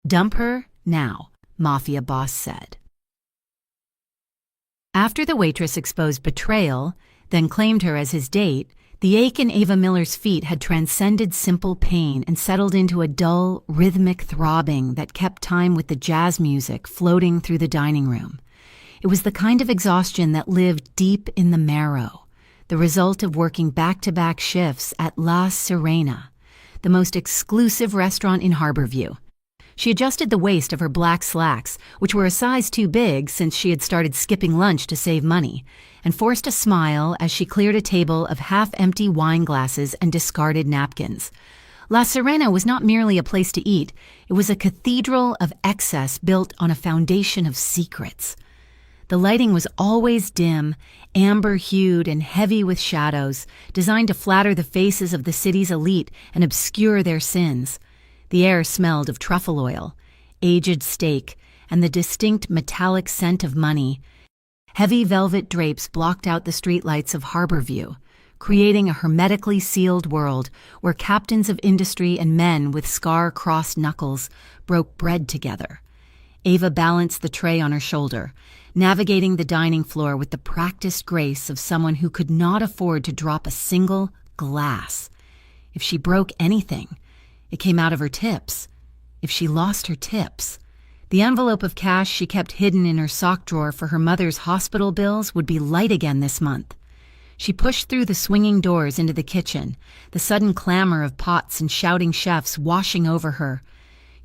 Dump her now, Mafia boss said. After the waitress exposed betrayal, then claimed her as his date, the ache in Ava Miller's feet had transcended simple pain and settled into a dull, rhythmic throbbing that kept time with the jazz music floating through the dining room. It was the kind of exhaustion that lived deep in the marrow, the result of working back-to-back shifts at La Sirena, the most exclusive restaurant in Harborview. She adjusted the waist of her black slacks, which were a size too big since she had started skipping lunch to save money, and forced a smile as she cleared a table of half-empty wine glasses and discarded napkins. La Sirena was not merely a place to eat, it was a cathedral of excess built on a foundation of secrets. The lighting was always dim, amber-hued and heavy with shadows, designed to flatter the faces of the city's elite and obscure their sins. The air smelled of truffle oil, aged steak, and the distinct metallic scent of money. Heavy velvet drapes blocked out the streetlights of Harborview, creating a hermetically sealed world where captains of industry and men with scar-crossed knuckles broke bread together. Ava balanced the tray on her shoulder, navigating the dining floor with the practiced grace of someone who could not afford to drop a single glass. If she broke anything, it came out of her tips. If she lost her tips, the envelope of cash she kept hidden in her sock drawer for her mother's hospital bills would be light again this month. She pushed through the swinging doors into the kitchen, the sudden clamor of pots and shouting chefs washing over her.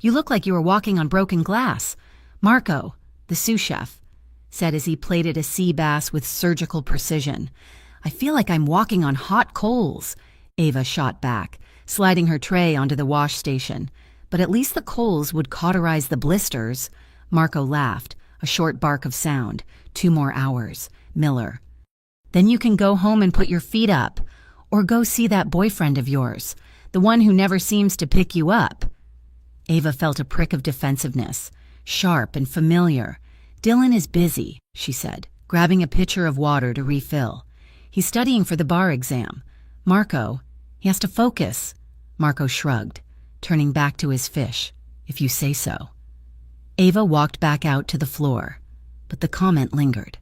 "You look like you were walking on broken glass," Marco, the sous chef, said as he plated a sea bass with surgical precision. "I feel like I'm walking on hot coals," Ava shot back, sliding her tray onto the wash station. "But at least the coals would cauterize the blisters." Marco laughed, a short bark of sound. 2 more hours. Miller. "Then you can go home and put your feet up. Or go see that boyfriend of yours, the one who never seems to pick you up." Ava felt a prick of defensiveness, sharp and familiar. "Dylan is busy," she said, grabbing a pitcher of water to refill. "He's studying for the bar exam. Marco, he has to focus." Marco shrugged, turning back to his fish. "If you say so." Ava walked back out to the floor, but the comment lingered.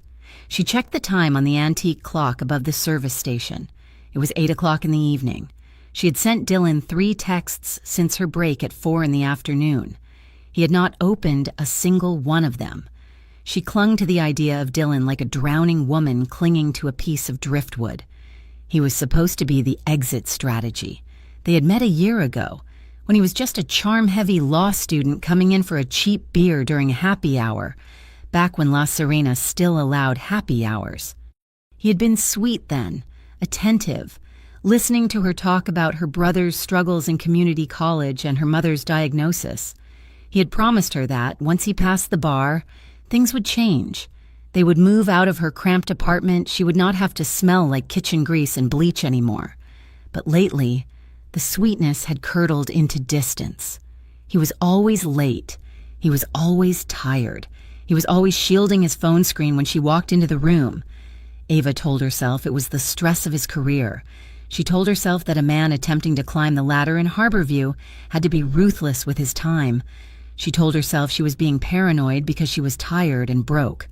She checked the time on the antique clock above the service station. It was 8 o'clock in the evening. She had sent Dylan 3 texts since her break at 4 in the afternoon. He had not opened a single one of them. She clung to the idea of Dylan like a drowning woman clinging to a piece of driftwood. He was supposed to be the exit strategy. They had met a year ago, when he was just a charm-heavy law student coming in for a cheap beer during a happy hour, back when La Sirena still allowed happy hours. He had been sweet then, attentive, listening to her talk about her brother's struggles in community college and her mother's diagnosis. He had promised her that, once he passed the bar, things would change. They would move out of her cramped apartment. She would not have to smell like kitchen grease and bleach anymore. But lately, the sweetness had curdled into distance. He was always late. He was always tired. He was always shielding his phone screen when she walked into the room. Ava told herself it was the stress of his career. She told herself that a man attempting to climb the ladder in Harborview had to be ruthless with his time. She told herself she was being paranoid because she was tired and broke.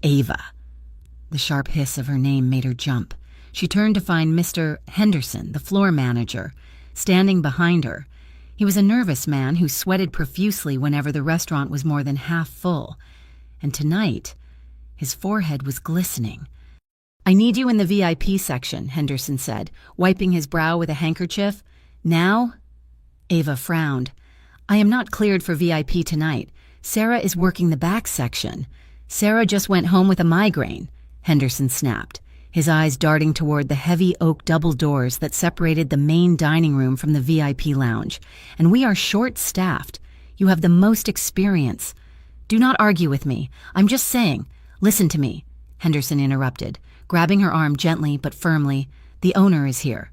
Ava. The sharp hiss of her name made her jump. She turned to find Mr. Henderson, the floor manager, standing behind her. He was a nervous man who sweated profusely whenever the restaurant was more than half full. And tonight, his forehead was glistening. "I need you in the VIP section," Henderson said, wiping his brow with a handkerchief. "Now?" Ava frowned. "I am not cleared for VIP tonight. Sarah is working the back section." "Sarah just went home with a migraine," Henderson snapped, his eyes darting toward the heavy oak double doors that separated the main dining room from the VIP lounge. "And we are short-staffed. You have the most experience." "Do not argue with me. I'm just saying." "Listen to me," Henderson interrupted, grabbing her arm gently but firmly. "The owner is here."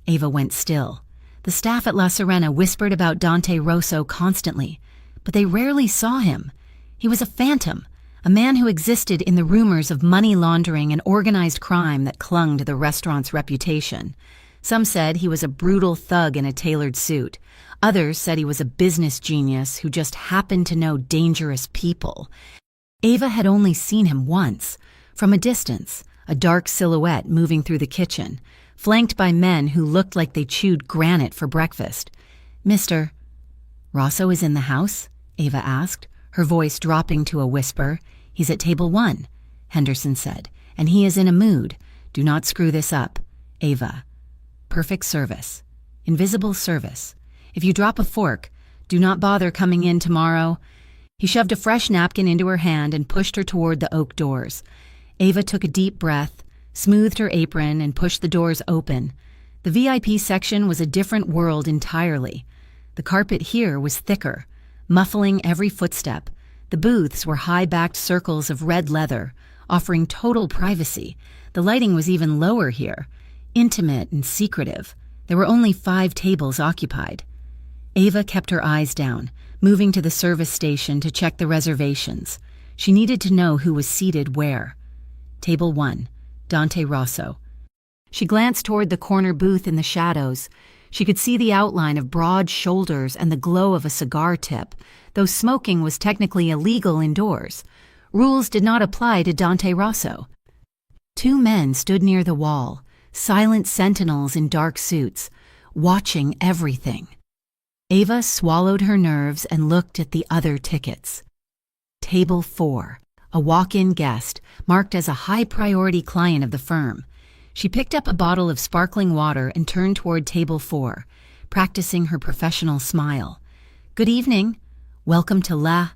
Ava went still. The staff at La Sirena whispered about Dante Rosso constantly, but they rarely saw him. He was a phantom, a man who existed in the rumors of money laundering and organized crime that clung to the restaurant's reputation. Some said he was a brutal thug in a tailored suit. Others said he was a business genius who just happened to know dangerous people. Ava had only seen him once, from a distance, a dark silhouette moving through the kitchen, flanked by men who looked like they chewed granite for breakfast. "Mr. Rosso is in the house?" Ava asked, her voice dropping to a whisper. "He's at table 1, Henderson said, "and he is in a mood. Do not screw this up. Ava. Perfect service. Invisible service. If you drop a fork, do not bother coming in tomorrow." He shoved a fresh napkin into her hand and pushed her toward the oak doors. Ava took a deep breath, smoothed her apron, and pushed the doors open. The VIP section was a different world entirely. The carpet here was thicker, muffling every footstep. The booths were high-backed circles of red leather, offering total privacy. The lighting was even lower here, intimate and secretive. There were only 5 tables occupied. Ava kept her eyes down, moving to the service station to check the reservations. She needed to know who was seated where. Table 1, Dante Rosso. She glanced toward the corner booth in the shadows. She could see the outline of broad shoulders and the glow of a cigar tip, though smoking was technically illegal indoors. Rules did not apply to Dante Rosso. 2 men stood near the wall, silent sentinels in dark suits, watching everything. Ava swallowed her nerves and looked at the other tickets. Table 4, a walk-in guest, marked as a high-priority client of the firm. She picked up a bottle of sparkling water and turned toward table 4, practicing her professional smile. "Good evening. Welcome to La..."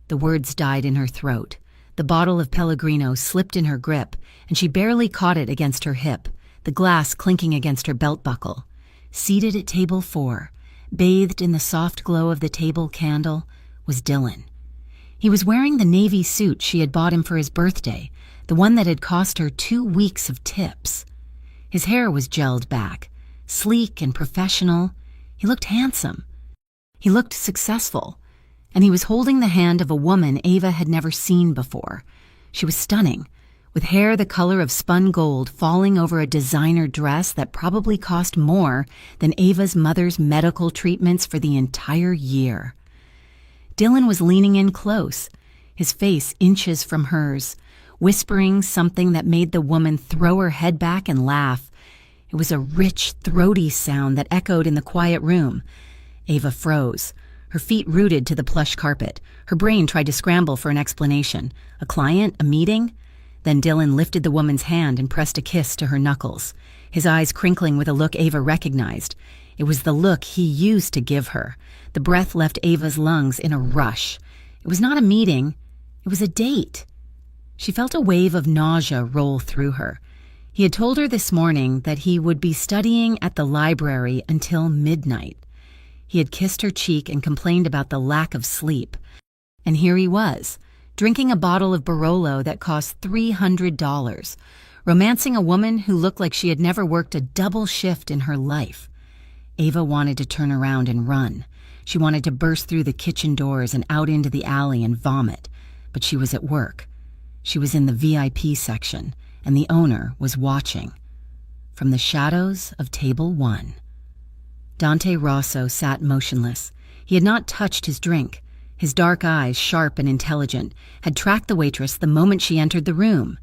The words died in her throat. The bottle of Pellegrino slipped in her grip, and she barely caught it against her hip, the glass clinking against her belt buckle. Seated at table 4, bathed in the soft glow of the table candle, was Dylan. He was wearing the navy suit she had bought him for his birthday, the one that had cost her 2 weeks of tips. His hair was gelled back, sleek and professional. He looked handsome. He looked successful. And he was holding the hand of a woman Ava had never seen before. She was stunning, with hair the color of spun gold falling over a designer dress that probably cost more than Ava's mother's medical treatments for the entire year. Dylan was leaning in close, his face inches from hers, whispering something that made the woman throw her head back and laugh. It was a rich, throaty sound that echoed in the quiet room. Ava froze, her feet rooted to the plush carpet. Her brain tried to scramble for an explanation. A client? A meeting? Then Dylan lifted the woman's hand and pressed a kiss to her knuckles, his eyes crinkling with a look Ava recognized. It was the look he used to give her. The breath left Ava's lungs in a rush. It was not a meeting. It was a date. She felt a wave of nausea roll through her. He had told her this morning that he would be studying at the library until midnight. He had kissed her cheek and complained about the lack of sleep. And here he was, drinking a bottle of Barolo that cost $300, romancing a woman who looked like she had never worked a double shift in her life. Ava wanted to turn around and run. She wanted to burst through the kitchen doors and out into the alley and vomit, but she was at work. She was in the VIP section, and the owner was watching. From the shadows of table 1. Dante Rosso sat motionless. He had not touched his drink. His dark eyes, sharp and intelligent, had tracked the waitress the moment she entered the room.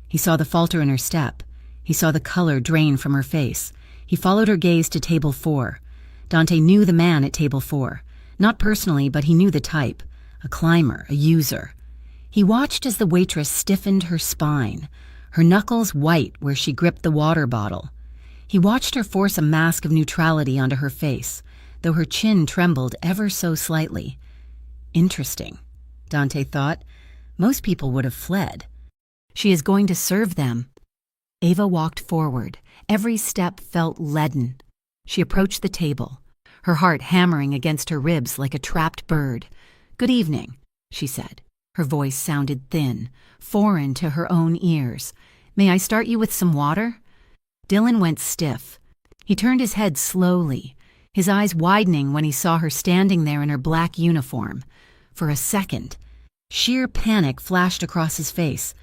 He saw the falter in her step. He saw the color drain from her face. He followed her gaze to table 4. Dante knew the man at table 4. Not personally, but he knew the type. A climber, a user. He watched as the waitress stiffened her spine, her knuckles white where she gripped the water bottle. He watched her force a mask of neutrality onto her face, though her chin trembled ever so slightly. Interesting, Dante thought. Most people would have fled. She is going to serve them. Ava walked forward. Every step felt leaden. She approached the table, her heart hammering against her ribs like a trapped bird. "Good evening," she said. Her voice sounded thin, foreign to her own ears. "May I start you with some water?" Dylan went stiff. He turned his head slowly, his eyes widening when he saw her standing there in her black uniform. For a second, sheer panic flashed across his face.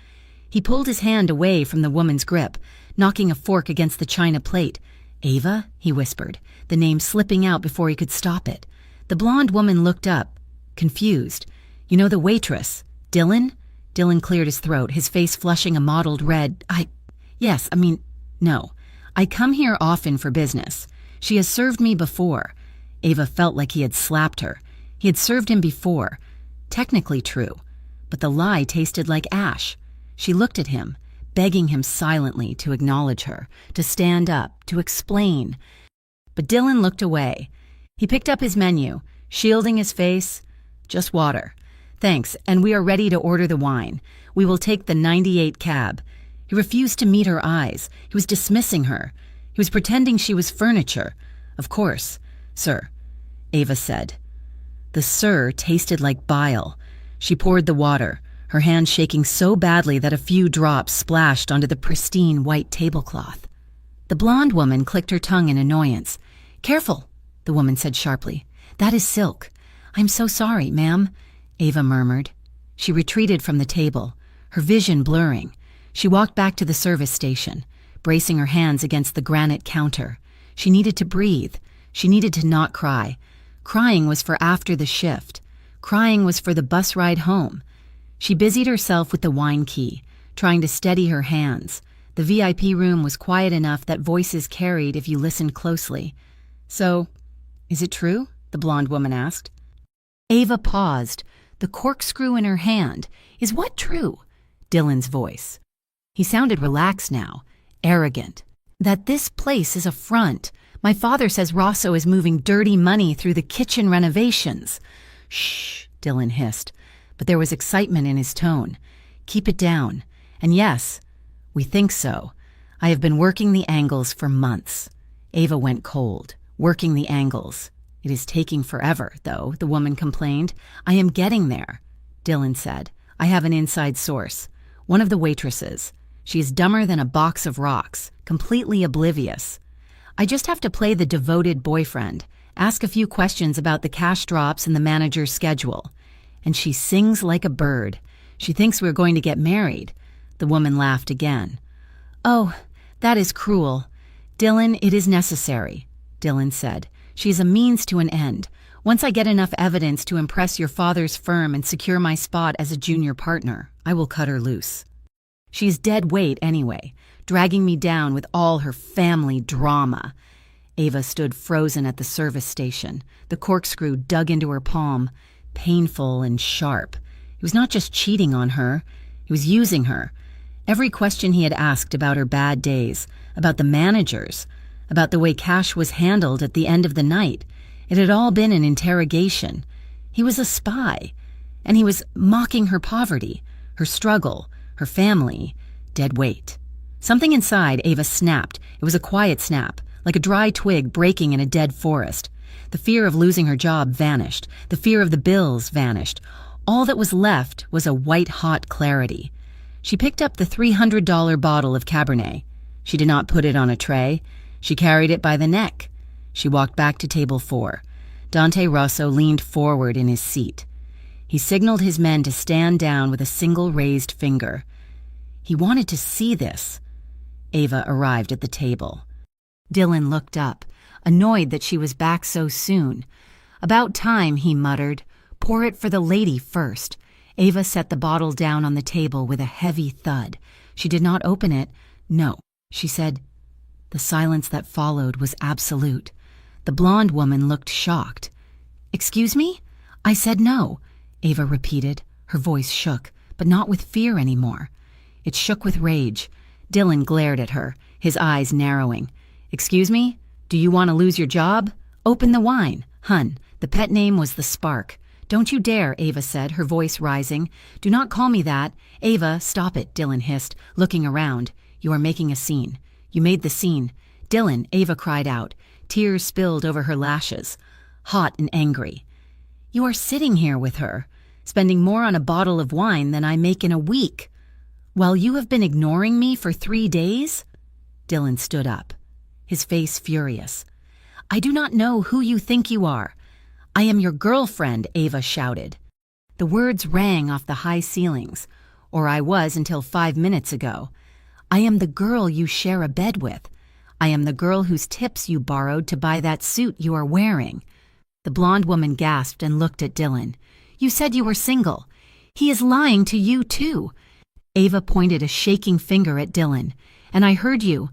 He pulled his hand away from the woman's grip, knocking a fork against the china plate, "Ava?" he whispered, the name slipping out before he could stop it. The blonde woman looked up, confused. "You know the waitress, Dylan?" Dylan cleared his throat, his face flushing a mottled red. No. I come here often for business. She has served me before." Ava felt like he had slapped her. He had served him before. Technically true. But the lie tasted like ash. She looked at him, begging him silently to acknowledge her, to stand up, to explain. But Dylan looked away. He picked up his menu, shielding his face. "Just water. Thanks, and we are ready to order the wine. We will take the 98 cab." He refused to meet her eyes. He was dismissing her. He was pretending she was furniture. "Of course, sir," Ava said. The "sir" tasted like bile. She poured the water, her hand shaking so badly that a few drops splashed onto the pristine white tablecloth. The blonde woman clicked her tongue in annoyance. "Careful," the woman said sharply. "That is silk." "I'm so sorry, ma'am," Ava murmured. She retreated from the table, her vision blurring. She walked back to the service station, bracing her hands against the granite counter. She needed to breathe. She needed to not cry. Crying was for after the shift. Crying was for the bus ride home. She busied herself with the wine key, trying to steady her hands. The VIP room was quiet enough that voices carried if you listened closely. "So, is it true?" the blonde woman asked. Ava paused, the corkscrew in her hand. "Is what true?" Dylan's voice. He sounded relaxed now, arrogant. "That this place is a front. My father says Rosso is moving dirty money through the kitchen renovations." "Shh," Dylan hissed, but there was excitement in his tone. "Keep it down. And yes, we think so. I have been working the angles for months." Ava went cold, working the angles. "It is taking forever, though," the woman complained. "I am getting there," Dylan said. "I have an inside source. One of the waitresses. She is dumber than a box of rocks, completely oblivious. I just have to play the devoted boyfriend, ask a few questions about the cash drops and the manager's schedule. And she sings like a bird. She thinks we're going to get married." The woman laughed again. "Oh, that is cruel. Dylan, it is necessary," Dylan said. "She is a means to an end. Once I get enough evidence to impress your father's firm and secure my spot as a junior partner, I will cut her loose. She is dead weight anyway, dragging me down with all her family drama." Ava stood frozen at the service station, the corkscrew dug into her palm, painful and sharp. He was not just cheating on her, he was using her. Every question he had asked about her bad days, about the managers, about the way cash was handled at the end of the night, it had all been an interrogation. He was a spy, and he was mocking her poverty, her struggle, her family, dead weight. Something inside Ava snapped. It was a quiet snap, like a dry twig breaking in a dead forest. The fear of losing her job vanished. The fear of the bills vanished. All that was left was a white-hot clarity. She picked up the $300 bottle of Cabernet. She did not put it on a tray. She carried it by the neck. She walked back to table 4. Dante Rosso leaned forward in his seat. He signaled his men to stand down with a single raised finger. He wanted to see this. Ava arrived at the table. Dylan looked up, annoyed that she was back so soon. "About time," he muttered. "Pour it for the lady first." Ava set the bottle down on the table with a heavy thud. She did not open it. "No," she said. The silence that followed was absolute. The blonde woman looked shocked. "Excuse me?" "I said no," Ava repeated. Her voice shook, but not with fear anymore. It shook with rage. Dylan glared at her, his eyes narrowing. "Excuse me? Do you want to lose your job? Open the wine. Hun." The pet name was the Spark. "Don't you dare," Ava said, her voice rising. "Do not call me that." "Ava, stop it," Dylan hissed, looking around. "You are making a scene. You made the scene." "Dylan," Ava cried out. Tears spilled over her lashes, hot and angry. "You are sitting here with her, spending more on a bottle of wine than I make in a week, while you have been ignoring me for 3 days?" Dylan stood up, his face furious. "I do not know who you think you are. I am your girlfriend," Ava shouted. The words rang off the high ceilings, or I was until 5 minutes ago. "I am the girl you share a bed with. I am the girl whose tips you borrowed to buy that suit you are wearing." The blonde woman gasped and looked at Dylan. "You said you were single. He is lying to you, too." Ava pointed a shaking finger at Dylan. "And I heard you.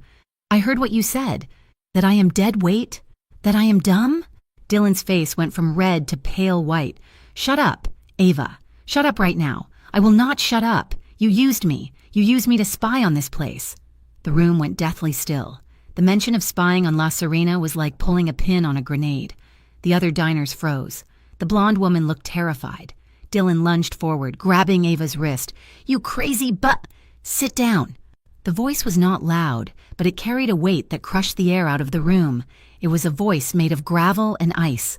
I heard what you said. That I am dead weight? That I am dumb?" Dylan's face went from red to pale white. "Shut up, Ava. Shut up right now. I will not shut up. You used me. You used me to spy on this place." The room went deathly still. The mention of spying on La Serena was like pulling a pin on a grenade. The other diners froze. The blonde woman looked terrified. Dylan lunged forward, grabbing Ava's wrist. "You crazy Sit down." The voice was not loud, but it carried a weight that crushed the air out of the room. It was a voice made of gravel and ice.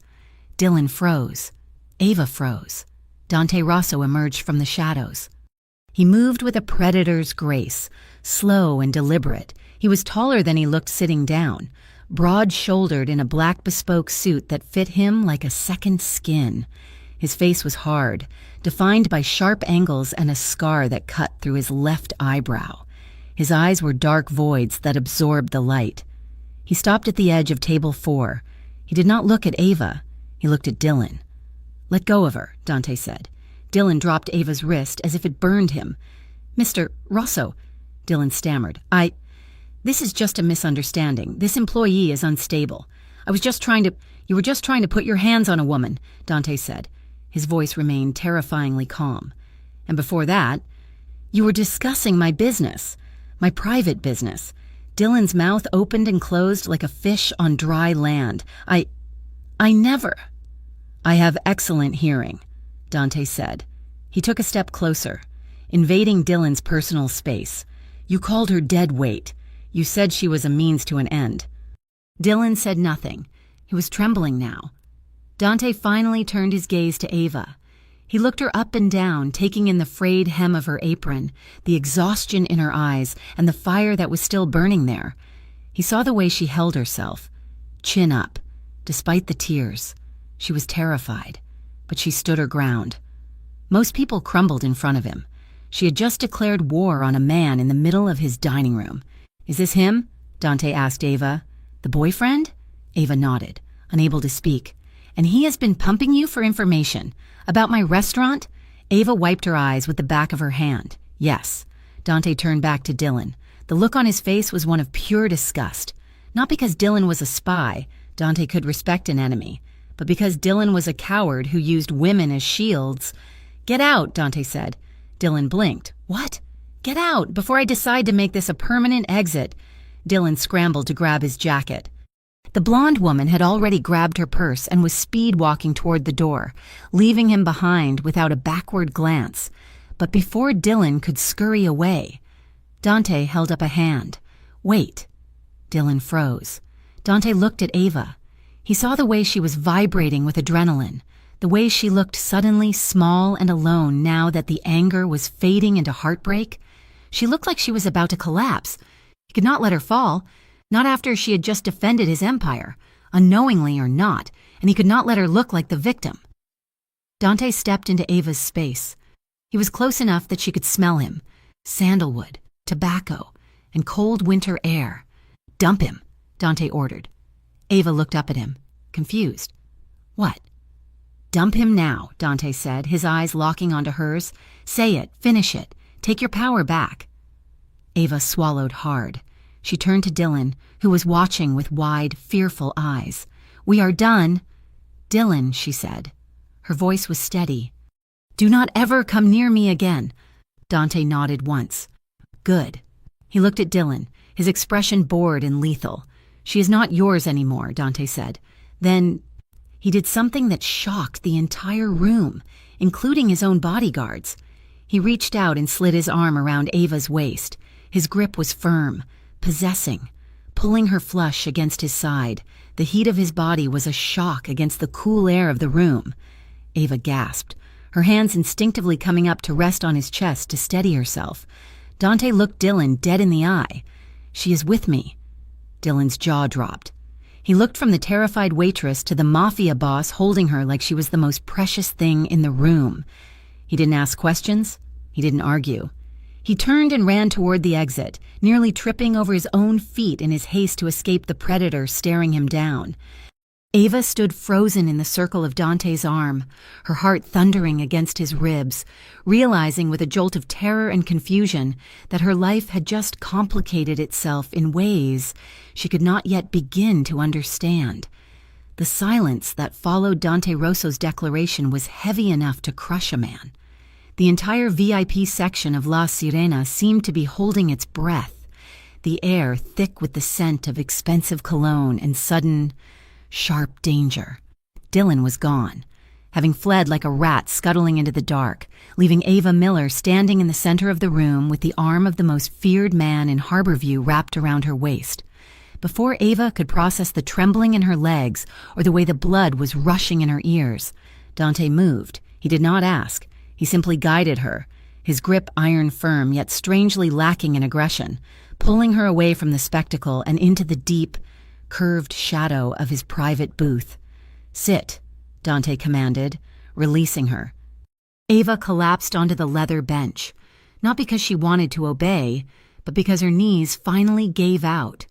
Dylan froze. Ava froze. Dante Rosso emerged from the shadows. He moved with a predator's grace, slow and deliberate. He was taller than he looked sitting down, broad-shouldered in a black bespoke suit that fit him like a second skin. His face was hard, defined by sharp angles and a scar that cut through his left eyebrow. His eyes were dark voids that absorbed the light. He stopped at the edge of table 4. He did not look at Ava. He looked at Dylan. "Let go of her," Dante said. Dylan dropped Ava's wrist as if it burned him. "Mr. Rosso," Dylan stammered. This is just a misunderstanding. This employee is unstable. You were just trying to put your hands on a woman," Dante said. His voice remained terrifyingly calm. "And before that, you were discussing my business, my private business." Dylan's mouth opened and closed like a fish on dry land. I never." "I have excellent hearing," Dante said. He took a step closer, invading Dylan's personal space. "You called her dead weight. You said she was a means to an end." Dylan said nothing. He was trembling now. Dante finally turned his gaze to Ava. He looked her up and down, taking in the frayed hem of her apron, the exhaustion in her eyes, and the fire that was still burning there. He saw the way she held herself, chin up, despite the tears. She was terrified, but she stood her ground. Most people crumbled in front of him. She had just declared war on a man in the middle of his dining room. "Is this him?" Dante asked Ava. "The boyfriend?" Ava nodded, unable to speak. "And he has been pumping you for information. About my restaurant?" Ava wiped her eyes with the back of her hand. "Yes." Dante turned back to Dylan. The look on his face was one of pure disgust. Not because Dylan was a spy, Dante could respect an enemy, but because Dylan was a coward who used women as shields. "Get out," Dante said. Dylan blinked. "What?" "Get out, before I decide to make this a permanent exit." Dylan scrambled to grab his jacket. The blonde woman had already grabbed her purse and was speed-walking toward the door, leaving him behind without a backward glance. But before Dylan could scurry away, Dante held up a hand. "Wait." Dylan froze. Dante looked at Ava. He saw the way she was vibrating with adrenaline, the way she looked suddenly small and alone now that the anger was fading into heartbreak. She looked like she was about to collapse. He could not let her fall, not after she had just defended his empire, unknowingly or not, and he could not let her look like the victim. Dante stepped into Ava's space. He was close enough that she could smell him. Sandalwood, tobacco, and cold winter air. "Dump him," Dante ordered. Ava looked up at him, confused. "What?" "Dump him now," Dante said, his eyes locking onto hers. "Say it, finish it. Take your power back." Ava swallowed hard. She turned to Dylan, who was watching with wide, fearful eyes. "We are done." "Dylan," she said. Her voice was steady. "Do not ever come near me again." Dante nodded once. "Good." He looked at Dylan, his expression bored and lethal. "She is not yours anymore," Dante said. Then he did something that shocked the entire room, including his own bodyguards. He reached out and slid his arm around Ava's waist. His grip was firm, possessing, pulling her flush against his side. The heat of his body was a shock against the cool air of the room. Ava gasped, her hands instinctively coming up to rest on his chest to steady herself. Dante looked Dylan dead in the eye. "She is with me." Dylan's jaw dropped. He looked from the terrified waitress to the Mafia boss holding her like she was the most precious thing in the room. He didn't ask questions. He didn't argue. He turned and ran toward the exit, nearly tripping over his own feet in his haste to escape the predator staring him down. Ava stood frozen in the circle of Dante's arm, her heart thundering against his ribs, realizing with a jolt of terror and confusion that her life had just complicated itself in ways she could not yet begin to understand. The silence that followed Dante Rosso's declaration was heavy enough to crush a man. The entire VIP section of La Sirena seemed to be holding its breath, the air thick with the scent of expensive cologne and sudden, sharp danger. Dylan was gone, having fled like a rat scuttling into the dark, leaving Ava Miller standing in the center of the room with the arm of the most feared man in Harborview wrapped around her waist. Before Ava could process the trembling in her legs or the way the blood was rushing in her ears, Dante moved. He did not ask. He simply guided her, his grip iron firm yet strangely lacking in aggression, pulling her away from the spectacle and into the deep, curved shadow of his private booth. "Sit," Dante commanded, releasing her. Ava collapsed onto the leather bench, not because she wanted to obey, but because her knees finally gave out.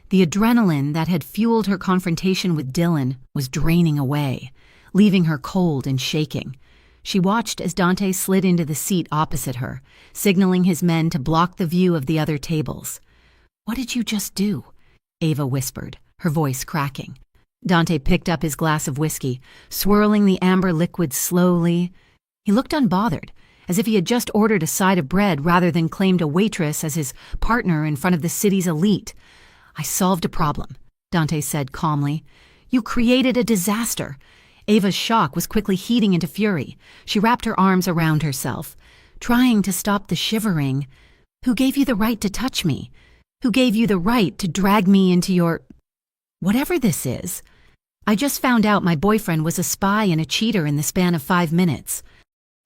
The adrenaline that had fueled her confrontation with Dylan was draining away, leaving her cold and shaking. She watched as Dante slid into the seat opposite her, signaling his men to block the view of the other tables. "What did you just do?" Ava whispered, her voice cracking. Dante picked up his glass of whiskey, swirling the amber liquid slowly. He looked unbothered, as if he had just ordered a side of bread rather than claimed a waitress as his partner in front of the city's elite. "I solved a problem," Dante said calmly. "You created a disaster." Ava's shock was quickly heating into fury. She wrapped her arms around herself, trying to stop the shivering. "Who gave you the right to touch me? Who gave you the right to drag me into your... whatever this is? I just found out my boyfriend was a spy and a cheater in the span of 5 minutes.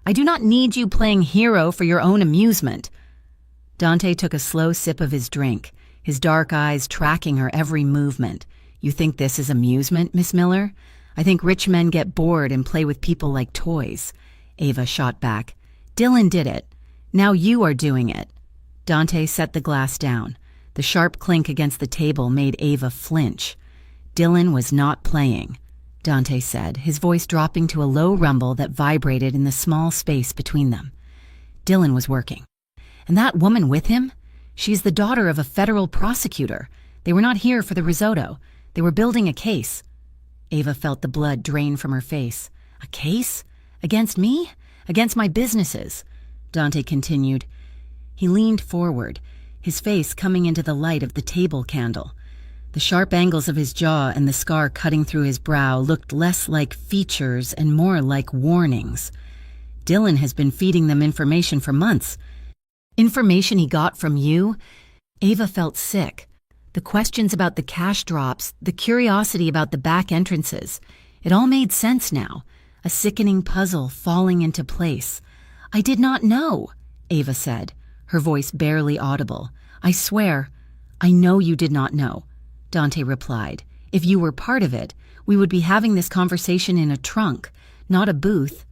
I do not need you playing hero for your own amusement." Dante took a slow sip of his drink, his dark eyes tracking her every movement. "You think this is amusement, Miss Miller? I think rich men get bored and play with people like toys." Ava shot back. "Dylan did it. Now you are doing it." Dante set the glass down. The sharp clink against the table made Ava flinch. "Dylan was not playing," Dante said, his voice dropping to a low rumble that vibrated in the small space between them. "Dylan was working. And that woman with him? She's the daughter of a federal prosecutor. They were not here for the risotto. They were building a case." Ava felt the blood drain from her face. "A case? Against me? Against my businesses?" Dante continued. He leaned forward, his face coming into the light of the table candle. The sharp angles of his jaw and the scar cutting through his brow looked less like features and more like warnings. "Dylan has been feeding them information for months." "Information he got from you?" Ava felt sick. The questions about the cash drops, the curiosity about the back entrances. It all made sense now, a sickening puzzle falling into place. "I did not know," Ava said, her voice barely audible. "I swear, I know you did not know," Dante replied. "If you were part of it, we would be having this conversation in a trunk, not a booth."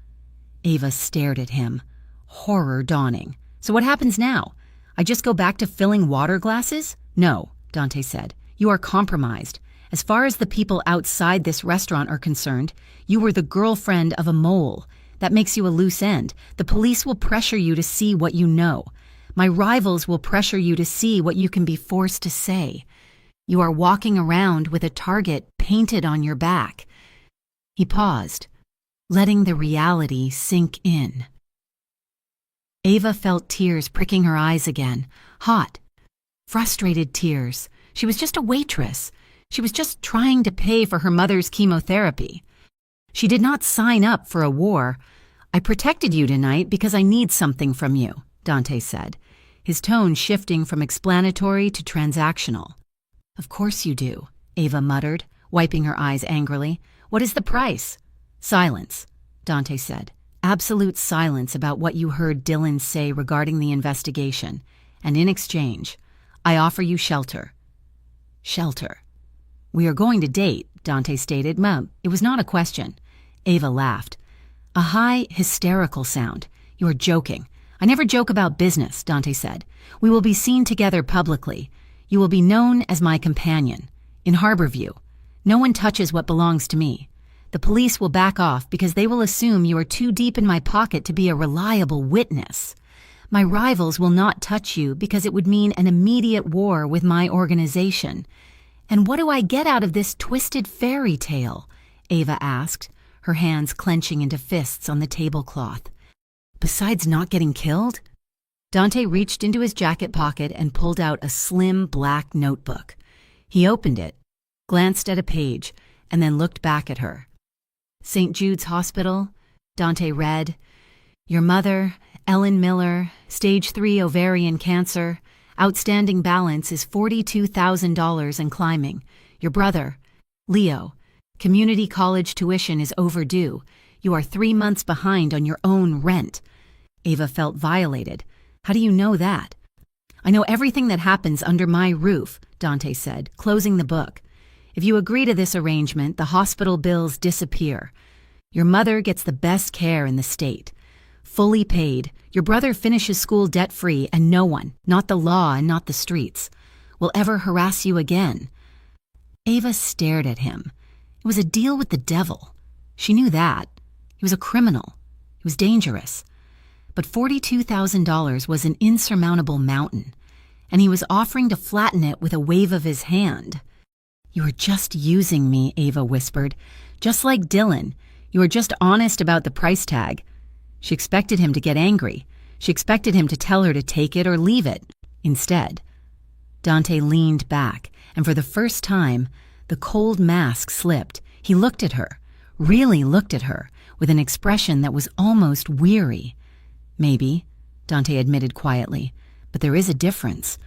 Ava stared at him, horror dawning. "So what happens now? I just go back to filling water glasses?" "No," Dante said. "You are compromised. As far as the people outside this restaurant are concerned, you were the girlfriend of a mole. That makes you a loose end. The police will pressure you to see what you know. My rivals will pressure you to see what you can be forced to say. You are walking around with a target painted on your back." He paused, letting the reality sink in. Ava felt tears pricking her eyes again, hot, frustrated tears. She was just a waitress. She was just trying to pay for her mother's chemotherapy. She did not sign up for a war. "I protected you tonight because I need something from you," Dante said, his tone shifting from explanatory to transactional. "Of course you do," Ava muttered, wiping her eyes angrily. "What is the price?" "Silence," Dante said. "Absolute silence about what you heard Dylan say regarding the investigation. And in exchange, I offer you shelter." "Shelter." "We are going to date," Dante stated. It was not a question. Ava laughed. A high, hysterical sound. "You are joking. I never joke about business, Dante said. We will be seen together publicly. You will be known as my companion. In Harborview. No one touches what belongs to me. The police will back off because they will assume you are too deep in my pocket to be a reliable witness. My rivals will not touch you because it would mean an immediate war with my organization. And what do I get out of this twisted fairy tale? Ava asked, her hands clenching into fists on the tablecloth. Besides not getting killed? Dante reached into his jacket pocket and pulled out a slim black notebook. He opened it, glanced at a page, and then looked back at her. St. Jude's Hospital, Dante read. Your mother, Ellen Miller, stage 3 ovarian cancer. Outstanding balance is $42,000 and climbing. Your brother, Leo, community college tuition is overdue. You are 3 months behind on your own rent. Ava felt violated. How do you know that? I know everything that happens under my roof, Dante said, closing the book. If you agree to this arrangement, the hospital bills disappear. Your mother gets the best care in the state. Fully paid, your brother finishes school debt-free, and no one, not the law and not the streets, will ever harass you again. Ava stared at him. It was a deal with the devil. She knew that. He was a criminal. He was dangerous. But $42,000 was an insurmountable mountain, and he was offering to flatten it with a wave of his hand. You are just using me, Ava whispered. Just like Dylan. You are just honest about the price tag. She expected him to get angry. She expected him to tell her to take it or leave it. Instead, Dante leaned back, and for the first time, the cold mask slipped. He looked at her, really looked at her, with an expression that was almost weary. Maybe, Dante admitted quietly, but there is a difference.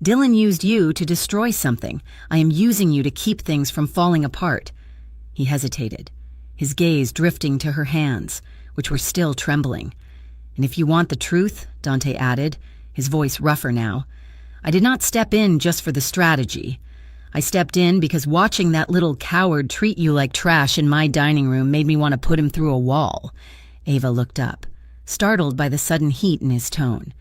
Dylan used you to destroy something. I am using you to keep things from falling apart. He hesitated, his gaze drifting to her hands, which were still trembling. And if you want the truth, Dante added, his voice rougher now, I did not step in just for the strategy. I stepped in because watching that little coward treat you like trash in my dining room made me want to put him through a wall. Ava looked up, startled by the sudden heat in his tone.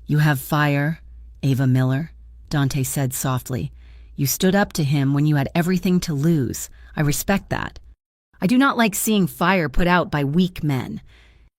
You have fire, Ava Miller, Dante said softly. You stood up to him when you had everything to lose. I respect that. I do not like seeing fire put out by weak men.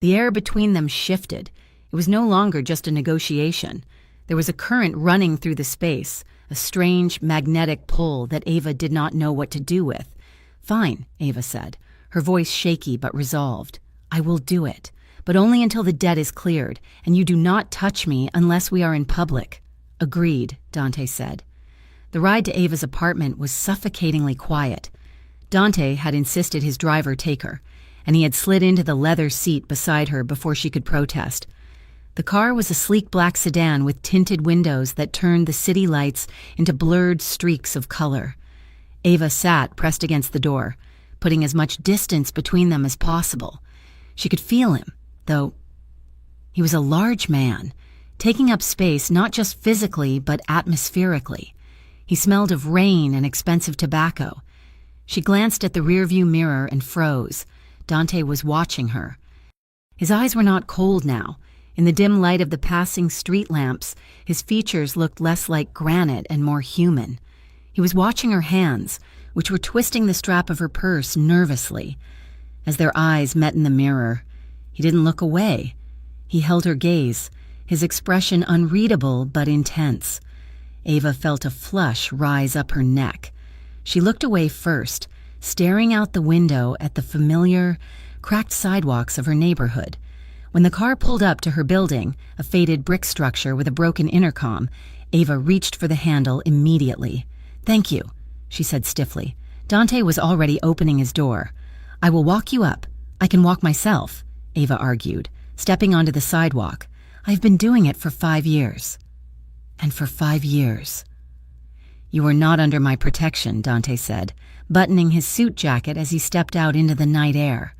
The air between them shifted. It was no longer just a negotiation. There was a current running through the space, a strange magnetic pull that Ava did not know what to do with. Fine, Ava said, her voice shaky but resolved. I will do it, but only until the debt is cleared, and you do not touch me unless we are in public. Agreed, Dante said. The ride to Ava's apartment was suffocatingly quiet. Dante had insisted his driver take her, and he had slid into the leather seat beside her before she could protest. The car was a sleek black sedan with tinted windows that turned the city lights into blurred streaks of color. Ava sat pressed against the door, putting as much distance between them as possible. She could feel him, though. He was a large man, taking up space not just physically but atmospherically. He smelled of rain and expensive tobacco. She glanced at the rearview mirror and froze. Dante was watching her. His eyes were not cold now. In the dim light of the passing street lamps, his features looked less like granite and more human. He was watching her hands, which were twisting the strap of her purse nervously. As their eyes met in the mirror, he didn't look away. He held her gaze, his expression unreadable but intense. Ava felt a flush rise up her neck. She looked away first, staring out the window at the familiar, cracked sidewalks of her neighborhood. When the car pulled up to her building, a faded brick structure with a broken intercom, Ava reached for the handle immediately. Thank you, she said stiffly. Dante was already opening his door. I will walk you up. I can walk myself, Ava argued, stepping onto the sidewalk. I've been doing it for 5 years. And for 5 years. You are not under my protection, Dante said, buttoning his suit jacket as he stepped out into the night air.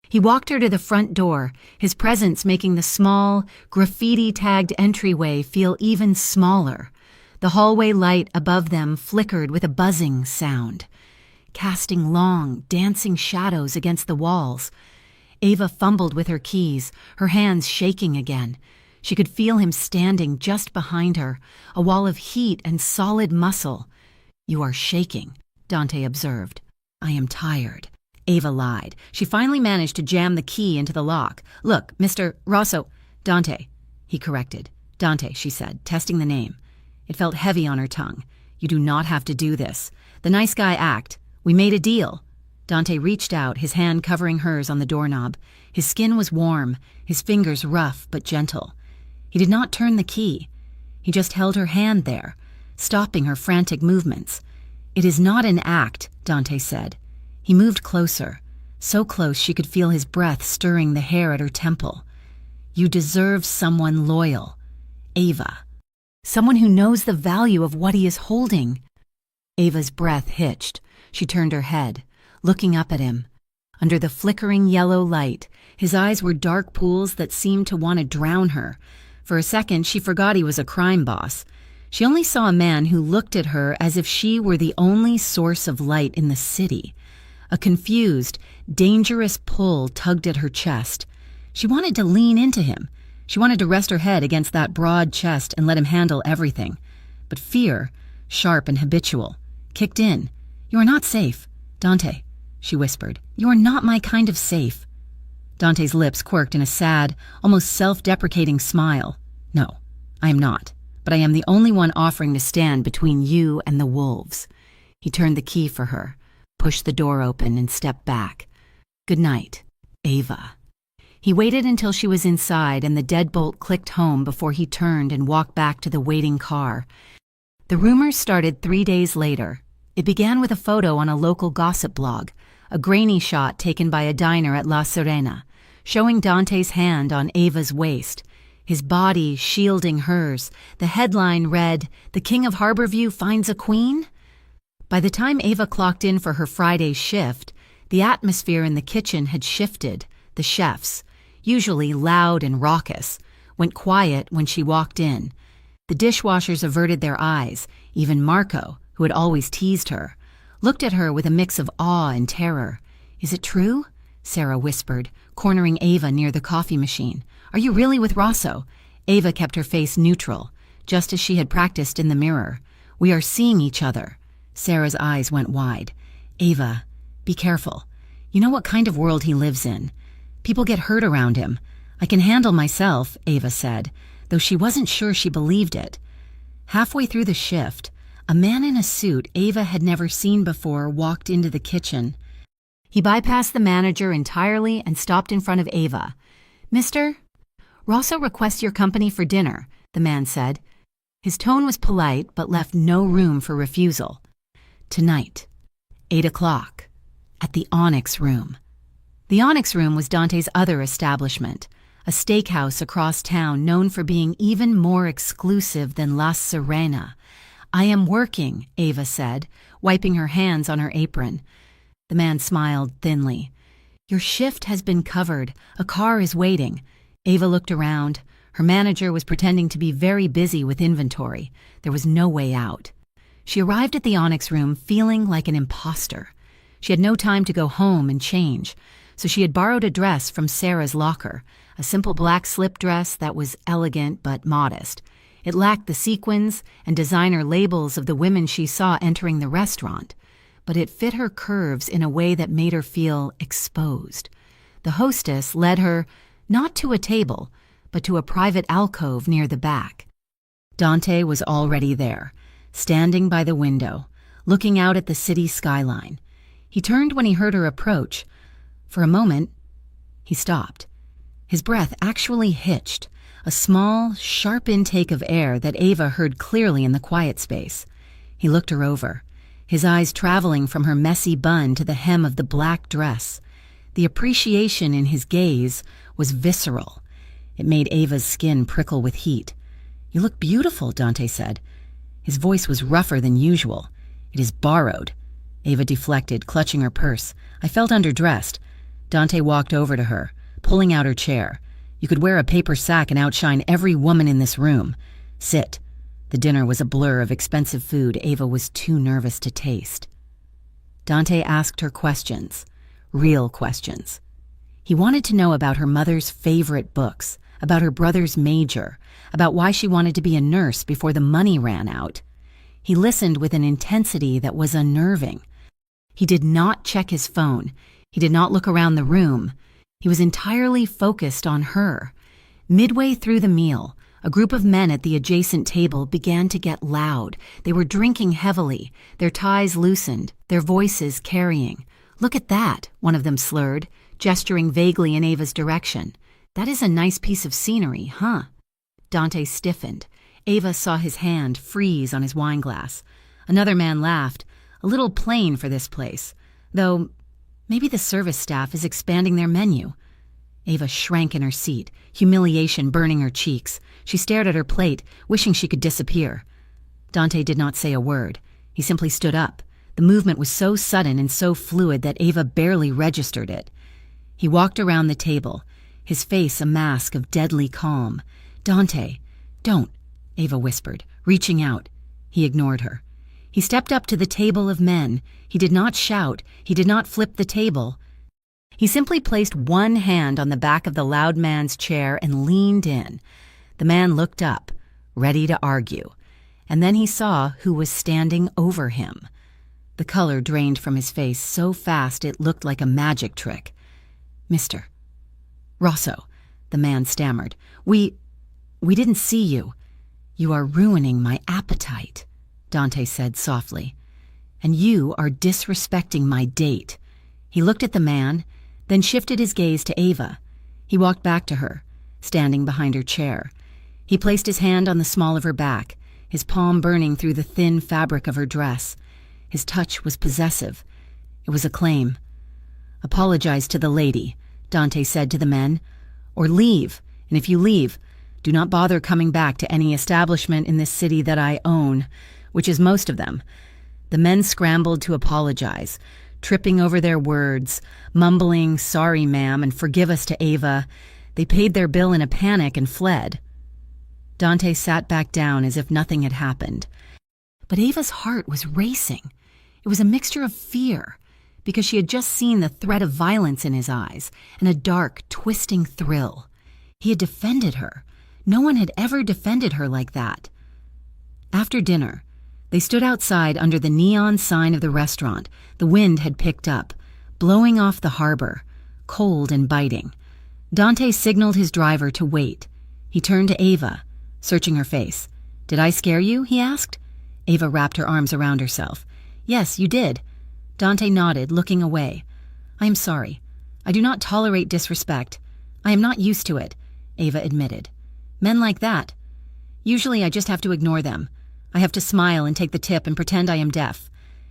He walked her to the front door, his presence making the small, graffiti-tagged entryway feel even smaller. The hallway light above them flickered with a buzzing sound, casting long, dancing shadows against the walls. Ava fumbled with her keys, her hands shaking again. She could feel him standing just behind her, a wall of heat and solid muscle. "You are shaking," Dante observed. "I am tired." Ava lied. She finally managed to jam the key into the lock. "Look, Mr. Rosso—" "Dante," he corrected. "Dante," she said, testing the name. It felt heavy on her tongue. "You do not have to do this. The nice guy act. We made a deal." Dante reached out, his hand covering hers on the doorknob. His skin was warm, his fingers rough but gentle. He did not turn the key. He just held her hand there, stopping her frantic movements. "It is not an act," Dante said. He moved closer, so close she could feel his breath stirring the hair at her temple. "You deserve someone loyal. Ava. Someone who knows the value of what he is holding." Ava's breath hitched. She turned her head, looking up at him. Under the flickering yellow light, his eyes were dark pools that seemed to want to drown her. For a second, she forgot he was a crime boss. She only saw a man who looked at her as if she were the only source of light in the city. A confused, dangerous pull tugged at her chest. She wanted to lean into him. She wanted to rest her head against that broad chest and let him handle everything. But fear, sharp and habitual, kicked in. "You are not safe. Dante," she whispered. "You are not my kind of safe." Dante's lips quirked in a sad, almost self-deprecating smile. "No, I am not. But I am the only one offering to stand between you and the wolves." He turned the key for her, pushed the door open, and stepped back. "Good night, Ava." He waited until she was inside and the deadbolt clicked home before he turned and walked back to the waiting car. The rumors started 3 days later. It began with a photo on a local gossip blog, a grainy shot taken by a diner at La Serena, showing Dante's hand on Ava's waist, his body shielding hers. The headline read, "The King of Harborview finds a queen?" By the time Ava clocked in for her Friday shift, the atmosphere in the kitchen had shifted. The chefs, usually loud and raucous, went quiet when she walked in. The dishwashers averted their eyes. Even Marco, who had always teased her, looked at her with a mix of awe and terror. "Is it true?" Sarah whispered, cornering Ava near the coffee machine. "Are you really with Rosso?" Ava kept her face neutral, just as she had practiced in the mirror. "We are seeing each other." Sarah's eyes went wide. "Ava, be careful. You know what kind of world he lives in. People get hurt around him. I can handle myself," Ava said, though she wasn't sure she believed it. Halfway through the shift, a man in a suit Ava had never seen before walked into the kitchen. He bypassed the manager entirely and stopped in front of Ava. "Mr. Rosso requests your company for dinner," the man said. His tone was polite but left no room for refusal. "Tonight, 8 o'clock, at the Onyx Room." The Onyx Room was Dante's other establishment, a steakhouse across town known for being even more exclusive than La Serena. "I am working," Ava said, wiping her hands on her apron. The man smiled thinly. "Your shift has been covered. A car is waiting." Ava looked around. Her manager was pretending to be very busy with inventory. There was no way out. She arrived at the Onyx Room feeling like an imposter. She had no time to go home and change, so she had borrowed a dress from Sarah's locker, a simple black slip dress that was elegant but modest. It lacked the sequins and designer labels of the women she saw entering the restaurant, but it fit her curves in a way that made her feel exposed. The hostess led her not to a table, but to a private alcove near the back. Dante was already there, standing by the window, looking out at the city skyline. He turned when he heard her approach. For a moment, he stopped. His breath actually hitched, a small, sharp intake of air that Ava heard clearly in the quiet space. He looked her over, his eyes traveling from her messy bun to the hem of the black dress. The appreciation in his gaze was visceral. It made Ava's skin prickle with heat. "You look beautiful," Dante said. His voice was rougher than usual. "It is borrowed." Ava deflected, clutching her purse. "I felt underdressed." Dante walked over to her, pulling out her chair. "You could wear a paper sack and outshine every woman in this room. Sit." The dinner was a blur of expensive food Ava was too nervous to taste. Dante asked her questions, real questions. He wanted to know about her mother's favorite books, about her brother's major, about why she wanted to be a nurse before the money ran out. He listened with an intensity that was unnerving. He did not check his phone. He did not look around the room. He was entirely focused on her. Midway through the meal, a group of men at the adjacent table began to get loud. They were drinking heavily, their ties loosened, their voices carrying. "Look at that," one of them slurred, gesturing vaguely in Ava's direction. "That is a nice piece of scenery, huh?" Dante stiffened. Ava saw his hand freeze on his wineglass. Another man laughed. "A little plain for this place. Though, maybe the service staff is expanding their menu." Ava shrank in her seat, humiliation burning her cheeks. She stared at her plate, wishing she could disappear. Dante did not say a word. He simply stood up. The movement was so sudden and so fluid that Ava barely registered it. He walked around the table, his face a mask of deadly calm. "Dante, don't," Ava whispered, reaching out. He ignored her. He stepped up to the table of men. He did not shout. He did not flip the table. He simply placed one hand on the back of the loud man's chair and leaned in. The man looked up, ready to argue, and then he saw who was standing over him. The color drained from his face so fast it looked like a magic trick. "Mr. Rosso," the man stammered, We didn't see you. You are ruining my appetite," Dante said softly. "And you are disrespecting my date." He looked at the man, then shifted his gaze to Ava. He walked back to her, standing behind her chair. He placed his hand on the small of her back, his palm burning through the thin fabric of her dress. His touch was possessive. It was a claim. "Apologize to the lady," Dante said to the men, "or leave, and if you leave, do not bother coming back to any establishment in this city that I own, which is most of them." The men scrambled to apologize, tripping over their words, mumbling, "Sorry, ma'am," and "Forgive us" to Ava. They paid their bill in a panic and fled. Dante sat back down as if nothing had happened. But Ava's heart was racing. It was a mixture of fear, because she had just seen the threat of violence in his eyes, and a dark, twisting thrill. He had defended her. No one had ever defended her like that. After dinner, they stood outside under the neon sign of the restaurant. The wind had picked up, blowing off the harbor, cold and biting. Dante signaled his driver to wait. He turned to Ava, searching her face. "Did I scare you?" he asked. Ava wrapped her arms around herself. "Yes, you did." Dante nodded, looking away. "I am sorry. I do not tolerate disrespect. I am not used to it," Ava admitted. "Men like that. Usually I just have to ignore them. I have to smile and take the tip and pretend I am deaf."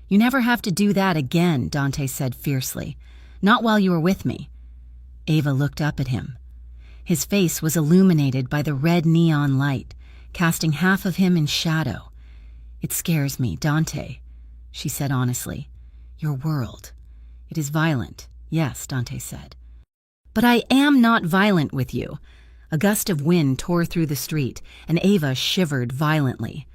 "You never have to do that again," Dante said fiercely. "Not while you are with me." Ava looked up at him. His face was illuminated by the red neon light, casting half of him in shadow. "It scares me, Dante," she said honestly. "Your world. It is violent." "Yes," Dante said. "But I am not violent with you." A gust of wind tore through the street, and Ava shivered violently.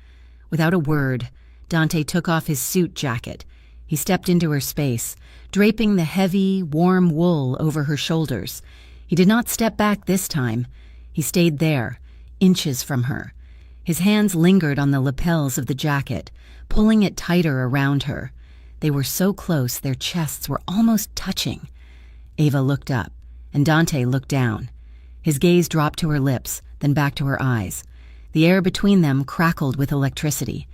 Without a word, Dante took off his suit jacket. He stepped into her space, draping the heavy, warm wool over her shoulders. He did not step back this time. He stayed there, inches from her. His hands lingered on the lapels of the jacket, pulling it tighter around her. They were so close their chests were almost touching. Ava looked up, and Dante looked down. His gaze dropped to her lips, then back to her eyes. The air between them crackled with electricity.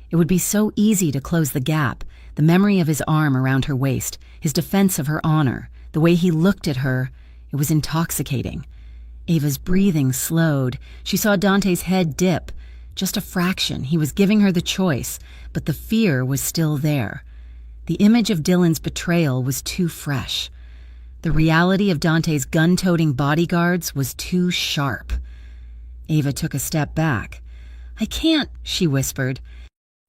It would be so easy to close the gap, the memory of his arm around her waist, his defense of her honor, the way he looked at her. It was intoxicating. Ava's breathing slowed. She saw Dante's head dip. Just a fraction. He was giving her the choice, but the fear was still there. The image of Dylan's betrayal was too fresh. The reality of Dante's gun-toting bodyguards was too sharp. Ava took a step back. "I can't," she whispered.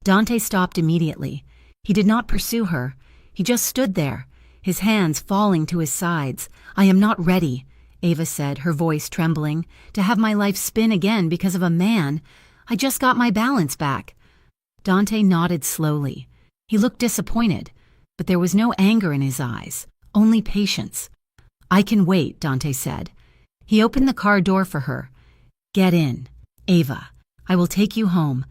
Dante stopped immediately. He did not pursue her. He just stood there, his hands falling to his sides. "I am not ready," Ava said, her voice trembling, "to have my life spin again because of a man. I just got my balance back." Dante nodded slowly. He looked disappointed, but there was no anger in his eyes, only patience. "I can wait," Dante said. He opened the car door for her. "Get in, Ava. I will take you home."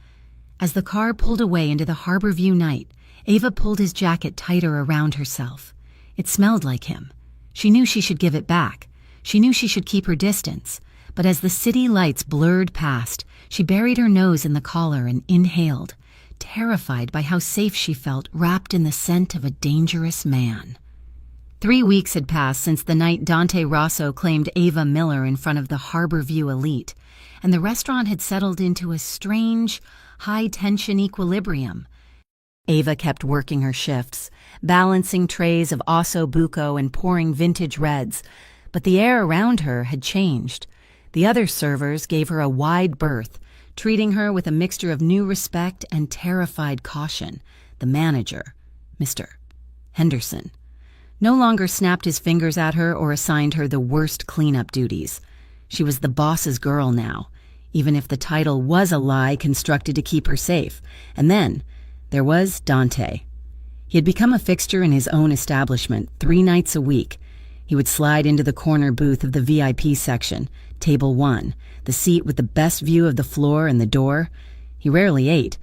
As the car pulled away into the harbor view night, Ava pulled his jacket tighter around herself. It smelled like him. She knew she should give it back. She knew she should keep her distance. But as the city lights blurred past, she buried her nose in the collar and inhaled, terrified by how safe she felt wrapped in the scent of a dangerous man. 3 weeks had passed since the night Dante Rosso claimed Ava Miller in front of the Harbor View elite, and the restaurant had settled into a strange, high-tension equilibrium. Ava kept working her shifts, balancing trays of osso buco and pouring vintage reds, but the air around her had changed. The other servers gave her a wide berth, treating her with a mixture of new respect and terrified caution. The manager, Mr. Henderson, no longer snapped his fingers at her or assigned her the worst cleanup duties. She was the boss's girl now, even if the title was a lie constructed to keep her safe. And then there was Dante. He had become a fixture in his own establishment 3 nights a week. He would slide into the corner booth of the VIP section, table 1, the seat with the best view of the floor and the door. He rarely ate.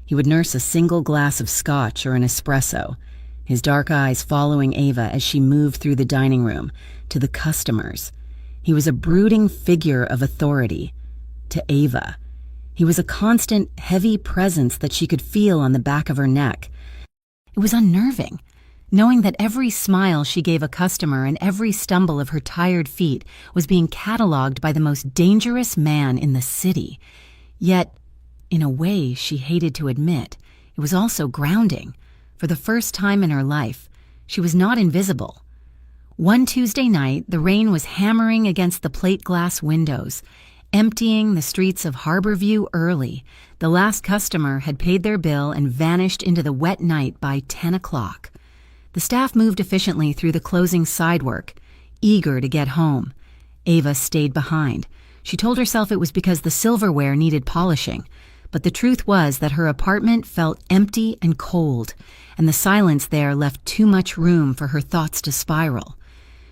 He would nurse a single glass of scotch or an espresso, his dark eyes following Ava as she moved through the dining room to the customers. He was a brooding figure of authority. To Ava, he was a constant, heavy presence that she could feel on the back of her neck. It was unnerving, knowing that every smile she gave a customer and every stumble of her tired feet was being cataloged by the most dangerous man in the city. Yet, in a way she hated to admit, it was also grounding. For the first time in her life, she was not invisible. One Tuesday night, the rain was hammering against the plate glass windows, emptying the streets of Harborview early. The last customer had paid their bill and vanished into the wet night by 10 o'clock. The staff moved efficiently through the closing sidework, eager to get home. Ava stayed behind. She told herself it was because the silverware needed polishing, but the truth was that her apartment felt empty and cold, and the silence there left too much room for her thoughts to spiral.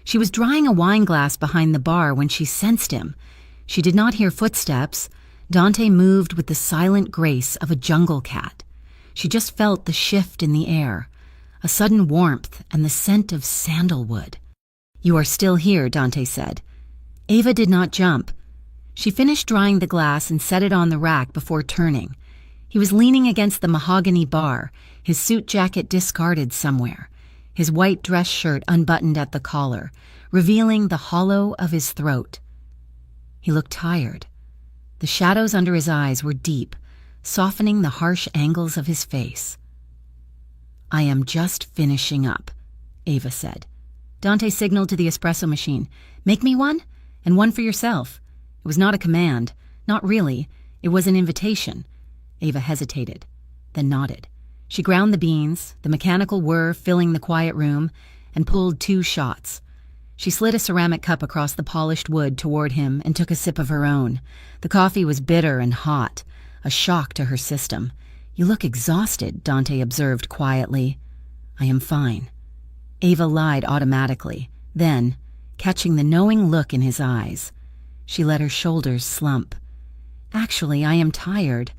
She was drying a wine glass behind the bar when she sensed him. She did not hear footsteps. Dante moved with the silent grace of a jungle cat. She just felt the shift in the air, a sudden warmth and the scent of sandalwood. "You are still here," Dante said. Ava did not jump. She finished drying the glass and set it on the rack before turning. He was leaning against the mahogany bar, his suit jacket discarded somewhere, his white dress shirt unbuttoned at the collar, revealing the hollow of his throat. He looked tired. The shadows under his eyes were deep, softening the harsh angles of his face. "I am just finishing up," Ava said. Dante signaled to the espresso machine. "Make me one, and one for yourself." It was not a command. Not really. It was an invitation. Ava hesitated, then nodded. She ground the beans, the mechanical whir filling the quiet room, and pulled 2 shots. She slid a ceramic cup across the polished wood toward him and took a sip of her own. The coffee was bitter and hot, a shock to her system. "You look exhausted," Dante observed quietly. "I am fine." Ava lied automatically. Then, catching the knowing look in his eyes, she let her shoulders slump. "Actually, I am tired.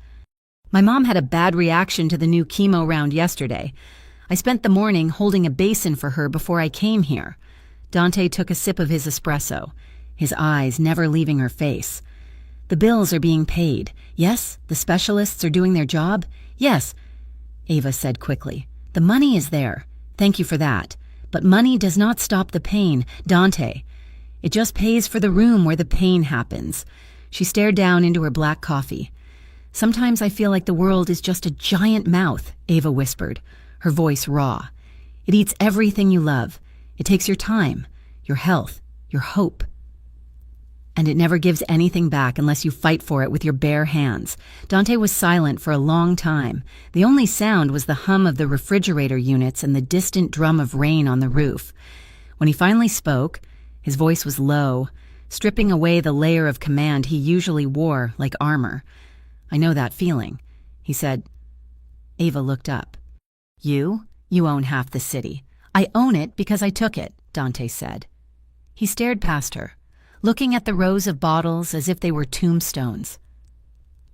My mom had a bad reaction to the new chemo round yesterday. I spent the morning holding a basin for her before I came here." Dante took a sip of his espresso, his eyes never leaving her face. "The bills are being paid. Yes, the specialists are doing their job. Yes," Ava said quickly. "The money is there. Thank you for that. But money does not stop the pain, Dante. It just pays for the room where the pain happens." She stared down into her black coffee. "Sometimes I feel like the world is just a giant mouth," Ava whispered, her voice raw. "It eats everything you love. It takes your time, your health, your hope. And it never gives anything back unless you fight for it with your bare hands." Dante was silent for a long time. The only sound was the hum of the refrigerator units and the distant drum of rain on the roof. When he finally spoke, his voice was low, stripping away the layer of command he usually wore like armor. "I know that feeling," he said. Ava looked up. You own half the city." "I own it because I took it," Dante said. He stared past her. looking at the rows of bottles as if they were tombstones.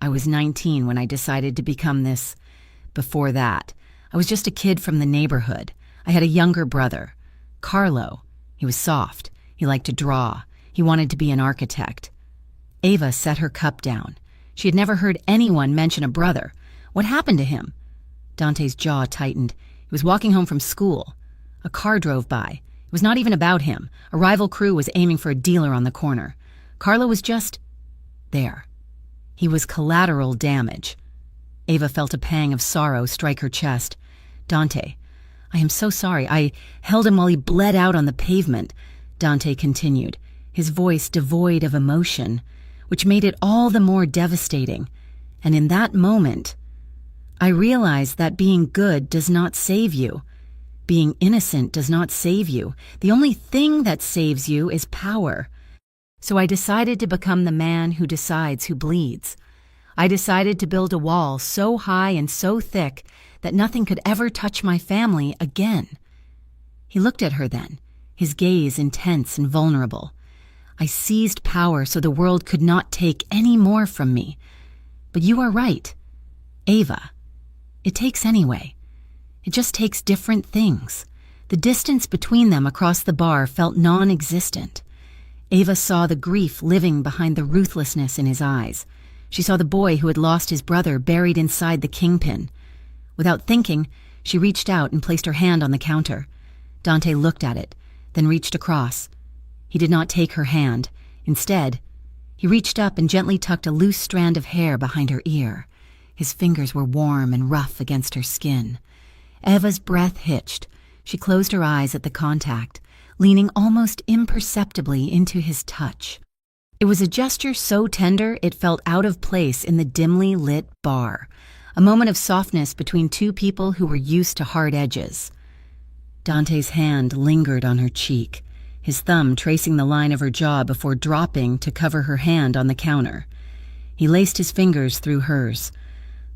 I was 19 when I decided to become this. Before that, I was just a kid from the neighborhood. I had a younger brother, Carlo. He was soft. He liked to draw. He wanted to be an architect. Ava set her cup down. She had never heard anyone mention a brother. What happened to him? Dante's jaw tightened. He was walking home from school. A car drove by. It was not even about him. A rival crew was aiming for a dealer on the corner. Carlo was just there. He was collateral damage. Ava felt a pang of sorrow strike her chest. Dante, I am so sorry. I held him while he bled out on the pavement, Dante continued, his voice devoid of emotion, which made it all the more devastating. And in that moment, I realized that being good does not save you. Being innocent does not save you. The only thing that saves you is power. So I decided to become the man who decides who bleeds. I decided to build a wall so high and so thick that nothing could ever touch my family again. He looked at her then, his gaze intense and vulnerable. I seized power so the world could not take any more from me. But you are right, Ava. It takes anyway. It just takes different things. The distance between them across the bar felt non-existent. Ava saw the grief living behind the ruthlessness in his eyes. She saw the boy who had lost his brother buried inside the kingpin. Without thinking, she reached out and placed her hand on the counter. Dante looked at it, then reached across. He did not take her hand. Instead, he reached up and gently tucked a loose strand of hair behind her ear. His fingers were warm and rough against her skin. Eva's breath hitched. She closed her eyes at the contact, leaning almost imperceptibly into his touch. It was a gesture so tender it felt out of place in the dimly lit bar, a moment of softness between two people who were used to hard edges. Dante's hand lingered on her cheek, his thumb tracing the line of her jaw before dropping to cover her hand on the counter. He laced his fingers through hers.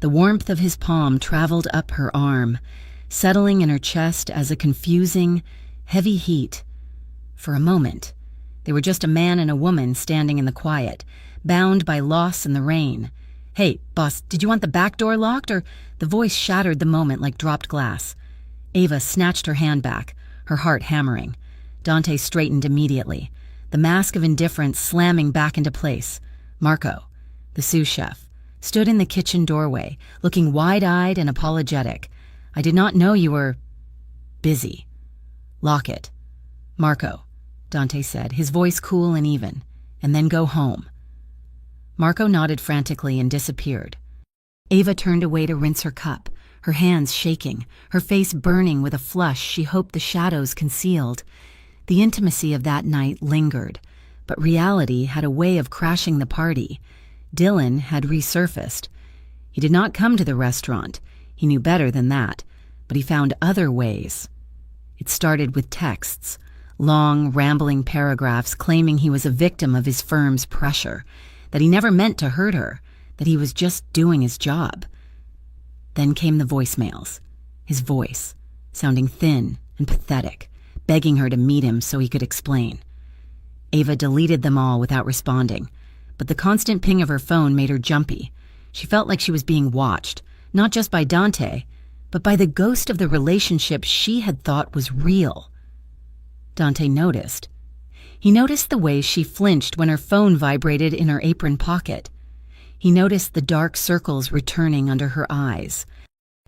The warmth of his palm traveled up her arm, settling in her chest as a confusing, heavy heat. For a moment, they were just a man and a woman standing in the quiet, bound by loss and the rain. "Hey, boss, did you want the back door locked?" Or the voice shattered the moment like dropped glass. Ava snatched her hand back, her heart hammering. Dante straightened immediately, the mask of indifference slamming back into place. Marco, the sous chef, stood in the kitchen doorway, looking wide-eyed and apologetic. "I did not know you were busy." "Lock it." "Marco," Dante said, his voice cool and even, "and then go home." Marco nodded frantically and disappeared. Ava turned away to rinse her cup, her hands shaking, her face burning with a flush she hoped the shadows concealed. The intimacy of that night lingered, but reality had a way of crashing the party. Dylan had resurfaced. He did not come to the restaurant. He knew better than that, but he found other ways. It started with texts, long, rambling paragraphs claiming he was a victim of his firm's pressure, that he never meant to hurt her, that he was just doing his job. Then came the voicemails, his voice, sounding thin and pathetic, begging her to meet him so he could explain. Ava deleted them all without responding, but the constant ping of her phone made her jumpy. She felt like she was being watched, not just by Dante, but by the ghost of the relationship she had thought was real. Dante noticed. He noticed the way she flinched when her phone vibrated in her apron pocket. He noticed the dark circles returning under her eyes.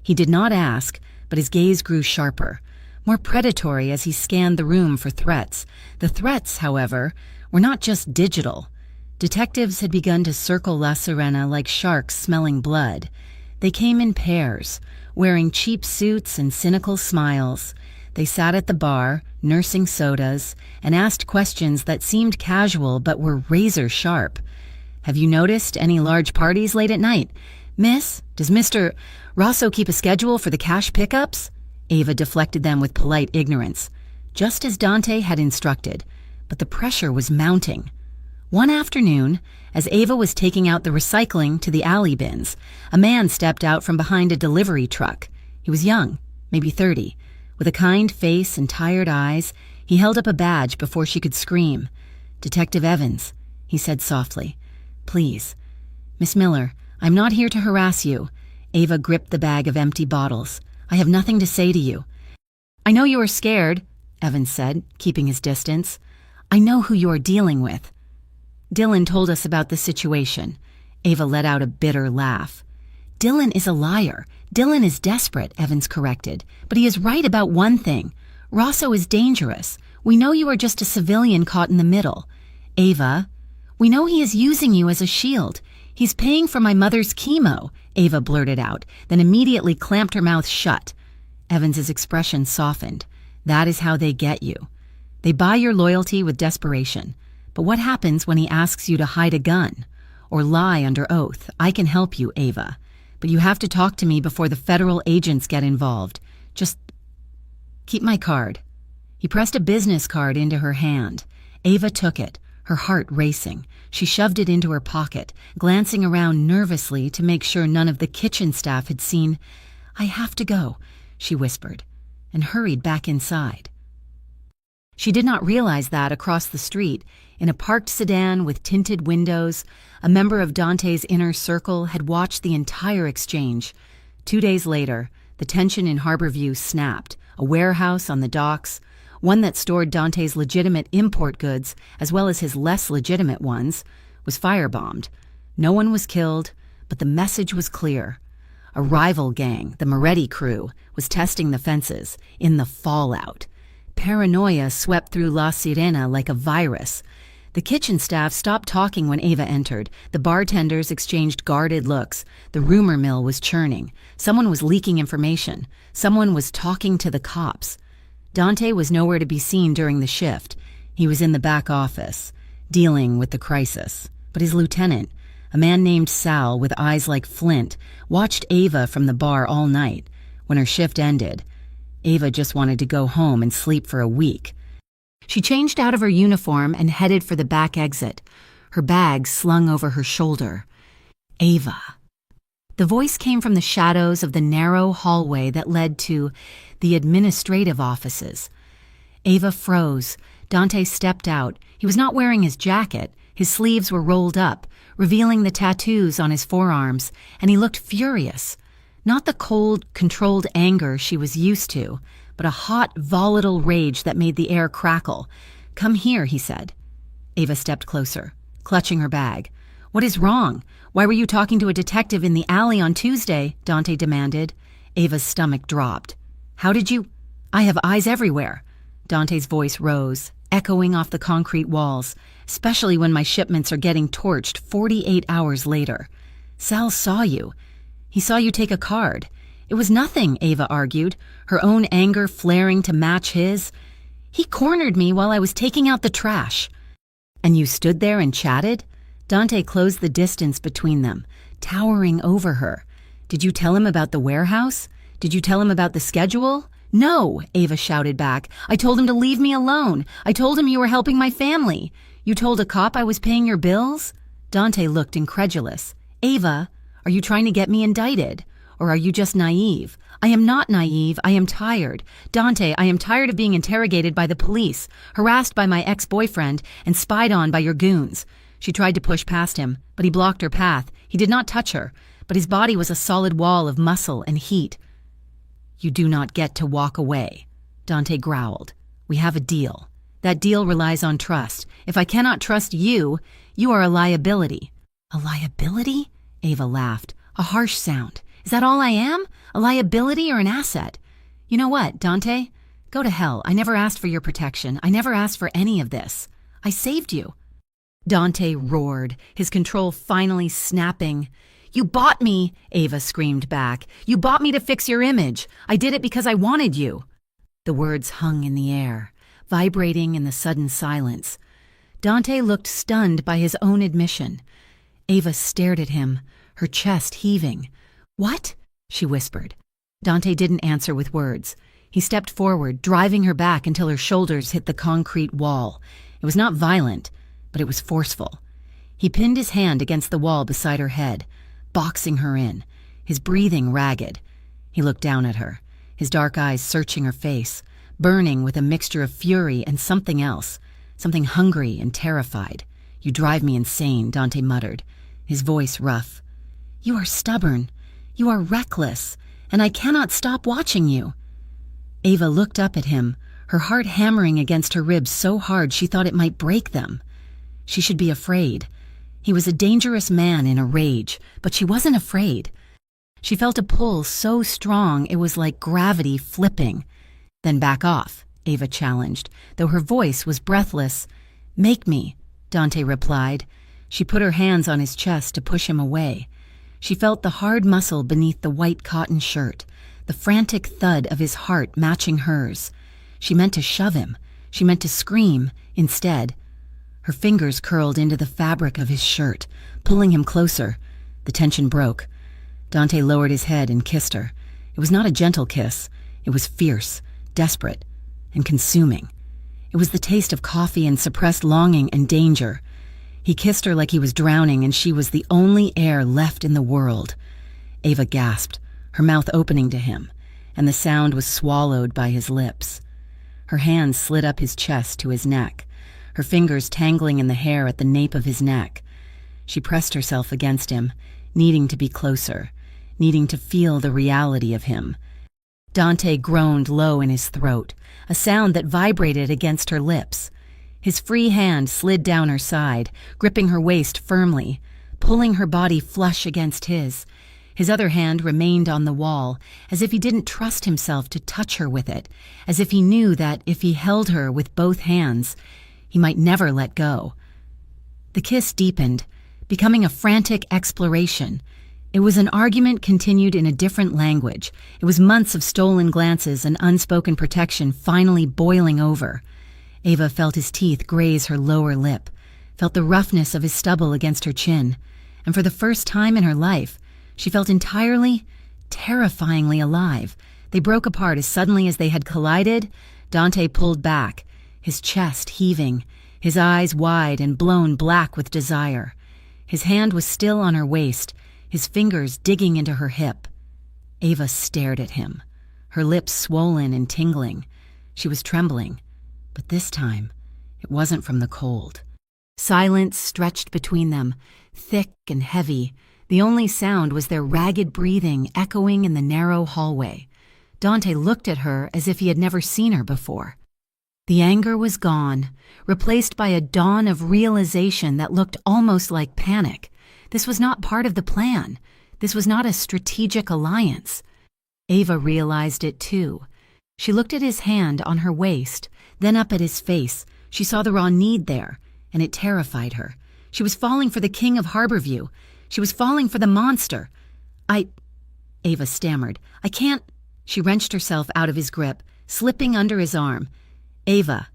He did not ask, but his gaze grew sharper, more predatory as he scanned the room for threats. The threats, however, were not just digital. Detectives had begun to circle La Serena like sharks smelling blood. They came in pairs, wearing cheap suits and cynical smiles. They sat at the bar, nursing sodas, and asked questions that seemed casual but were razor sharp. "Have you noticed any large parties late at night? Miss, does Mr. Rosso keep a schedule for the cash pickups?" Ava deflected them with polite ignorance, just as Dante had instructed, but the pressure was mounting. One afternoon, as Ava was taking out the recycling to the alley bins, a man stepped out from behind a delivery truck. He was young, maybe 30. With a kind face and tired eyes, he held up a badge before she could scream. "Detective Evans," he said softly. "Please. Miss Miller, I'm not here to harass you." Ava gripped the bag of empty bottles. "I have nothing to say to you." "I know you are scared," Evans said, keeping his distance. "I know who you are dealing with." "Dylan told us about the situation." Ava let out a bitter laugh. "Dylan is a liar. Dylan is desperate," Evans corrected. "But he is right about one thing. Rosso is dangerous. We know you are just a civilian caught in the middle." "Ava, we know he is using you as a shield. He's paying for my mother's chemo," Ava blurted out, then immediately clamped her mouth shut. Evans's expression softened. "That is how they get you. They buy your loyalty with desperation. But what happens when he asks you to hide a gun or lie under oath? I can help you, Ava. But you have to talk to me before the federal agents get involved. Just keep my card." He pressed a business card into her hand. Ava took it, her heart racing. She shoved it into her pocket, glancing around nervously to make sure none of the kitchen staff had seen. "I have to go," she whispered, and hurried back inside. She did not realize that across the street, in a parked sedan with tinted windows, a member of Dante's inner circle had watched the entire exchange. 2 days later, the tension in Harborview snapped. A warehouse on the docks, one that stored Dante's legitimate import goods as well as his less legitimate ones, was firebombed. No one was killed, but the message was clear. A rival gang, the Moretti crew, was testing the fences in the fallout. Paranoia swept through La Sirena like a virus. The kitchen staff stopped talking when Ava entered. The bartenders exchanged guarded looks. The rumor mill was churning. Someone was leaking information. Someone was talking to the cops. Dante was nowhere to be seen during the shift. He was in the back office, dealing with the crisis. But his lieutenant, a man named Sal with eyes like flint, watched Ava from the bar all night. When her shift ended, Ava just wanted to go home and sleep for a week. She changed out of her uniform and headed for the back exit, her bag slung over her shoulder. "Ava." The voice came from the shadows of the narrow hallway that led to the administrative offices. Ava froze. Dante stepped out. He was not wearing his jacket. His sleeves were rolled up, revealing the tattoos on his forearms, and he looked furious. Not the cold, controlled anger she was used to, but a hot, volatile rage that made the air crackle. "Come here," he said. Ava stepped closer, clutching her bag. "What is wrong? Why were you talking to a detective in the alley on Tuesday?" Dante demanded. Ava's stomach dropped. "How did you—" "I have eyes everywhere." Dante's voice rose, echoing off the concrete walls, especially when my shipments are getting torched 48 hours later. "Sal saw you. He saw you take a card." "It was nothing," Ava argued, her own anger flaring to match his. "He cornered me while I was taking out the trash." "And you stood there and chatted?" Dante closed the distance between them, towering over her. "Did you tell him about the warehouse? Did you tell him about the schedule?" "No," Ava shouted back. "I told him to leave me alone. I told him you were helping my family. You told a cop I was paying your bills?" Dante looked incredulous. "Ava, are you trying to get me indicted? Or are you just naive?" "I am not naive. I am tired. Dante, I am tired of being interrogated by the police, harassed by my ex-boyfriend, and spied on by your goons." She tried to push past him, but he blocked her path. He did not touch her, but his body was a solid wall of muscle and heat. "You do not get to walk away," Dante growled. "We have a deal. That deal relies on trust. If I cannot trust you, you are a liability." "A liability?" Ava laughed. "A harsh sound. Is that all I am? A liability or an asset? You know what, Dante? Go to hell. I never asked for your protection. I never asked for any of this. I saved you." Dante roared, his control finally snapping. "You bought me," Ava screamed back. "You bought me to fix your image. I did it because I wanted you." The words hung in the air, vibrating in the sudden silence. Dante looked stunned by his own admission. Ava stared at him, her chest heaving. "What?" she whispered. Dante didn't answer with words. He stepped forward, driving her back until her shoulders hit the concrete wall. It was not violent, but it was forceful. He pinned his hand against the wall beside her head, boxing her in, his breathing ragged. He looked down at her, his dark eyes searching her face, burning with a mixture of fury and something else. something hungry and terrified. "You drive me insane," Dante muttered, his voice rough. "You are stubborn. You are reckless, and I cannot stop watching you." Ava looked up at him, her heart hammering against her ribs so hard she thought it might break them. She should be afraid. He was a dangerous man in a rage, but she wasn't afraid. She felt a pull so strong it was like gravity flipping. "Then back off," Ava challenged, though her voice was breathless. "Make me," Dante replied. She put her hands on his chest to push him away. She felt the hard muscle beneath the white cotton shirt, the frantic thud of his heart matching hers. She meant to shove him. She meant to scream instead. Her fingers curled into the fabric of his shirt, pulling him closer. The tension broke. Dante lowered his head and kissed her. It was not a gentle kiss. It was fierce, desperate, and consuming. It was the taste of coffee and suppressed longing and danger. He kissed her like he was drowning, and she was the only air left in the world. Ava gasped, her mouth opening to him, and the sound was swallowed by his lips. Her hands slid up his chest to his neck, her fingers tangling in the hair at the nape of his neck. She pressed herself against him, needing to be closer, needing to feel the reality of him. Dante groaned low in his throat, a sound that vibrated against her lips. His free hand slid down her side, gripping her waist firmly, pulling her body flush against his. His other hand remained on the wall, as if he didn't trust himself to touch her with it, as if he knew that if he held her with both hands, he might never let go. The kiss deepened, becoming a frantic exploration. It was an argument continued in a different language. It was months of stolen glances and unspoken protection finally boiling over. Ava felt his teeth graze her lower lip, felt the roughness of his stubble against her chin, and for the first time in her life, she felt entirely, terrifyingly alive. They broke apart as suddenly as they had collided. Dante pulled back, his chest heaving, his eyes wide and blown black with desire. His hand was still on her waist, his fingers digging into her hip. Ava stared at him, her lips swollen and tingling. She was trembling, but this time it wasn't from the cold. Silence stretched between them, thick and heavy. The only sound was their ragged breathing echoing in the narrow hallway. Dante looked at her as if he had never seen her before. The anger was gone, replaced by a dawn of realization that looked almost like panic. This was not part of the plan. This was not a strategic alliance. Ava realized it too. She looked at his hand on her waist, then up at his face. She saw the raw need there, and it terrified her. She was falling for the king of Harborview. She was falling for the monster. Ava stammered. "I can't." She wrenched herself out of his grip, slipping under his arm. "Ava."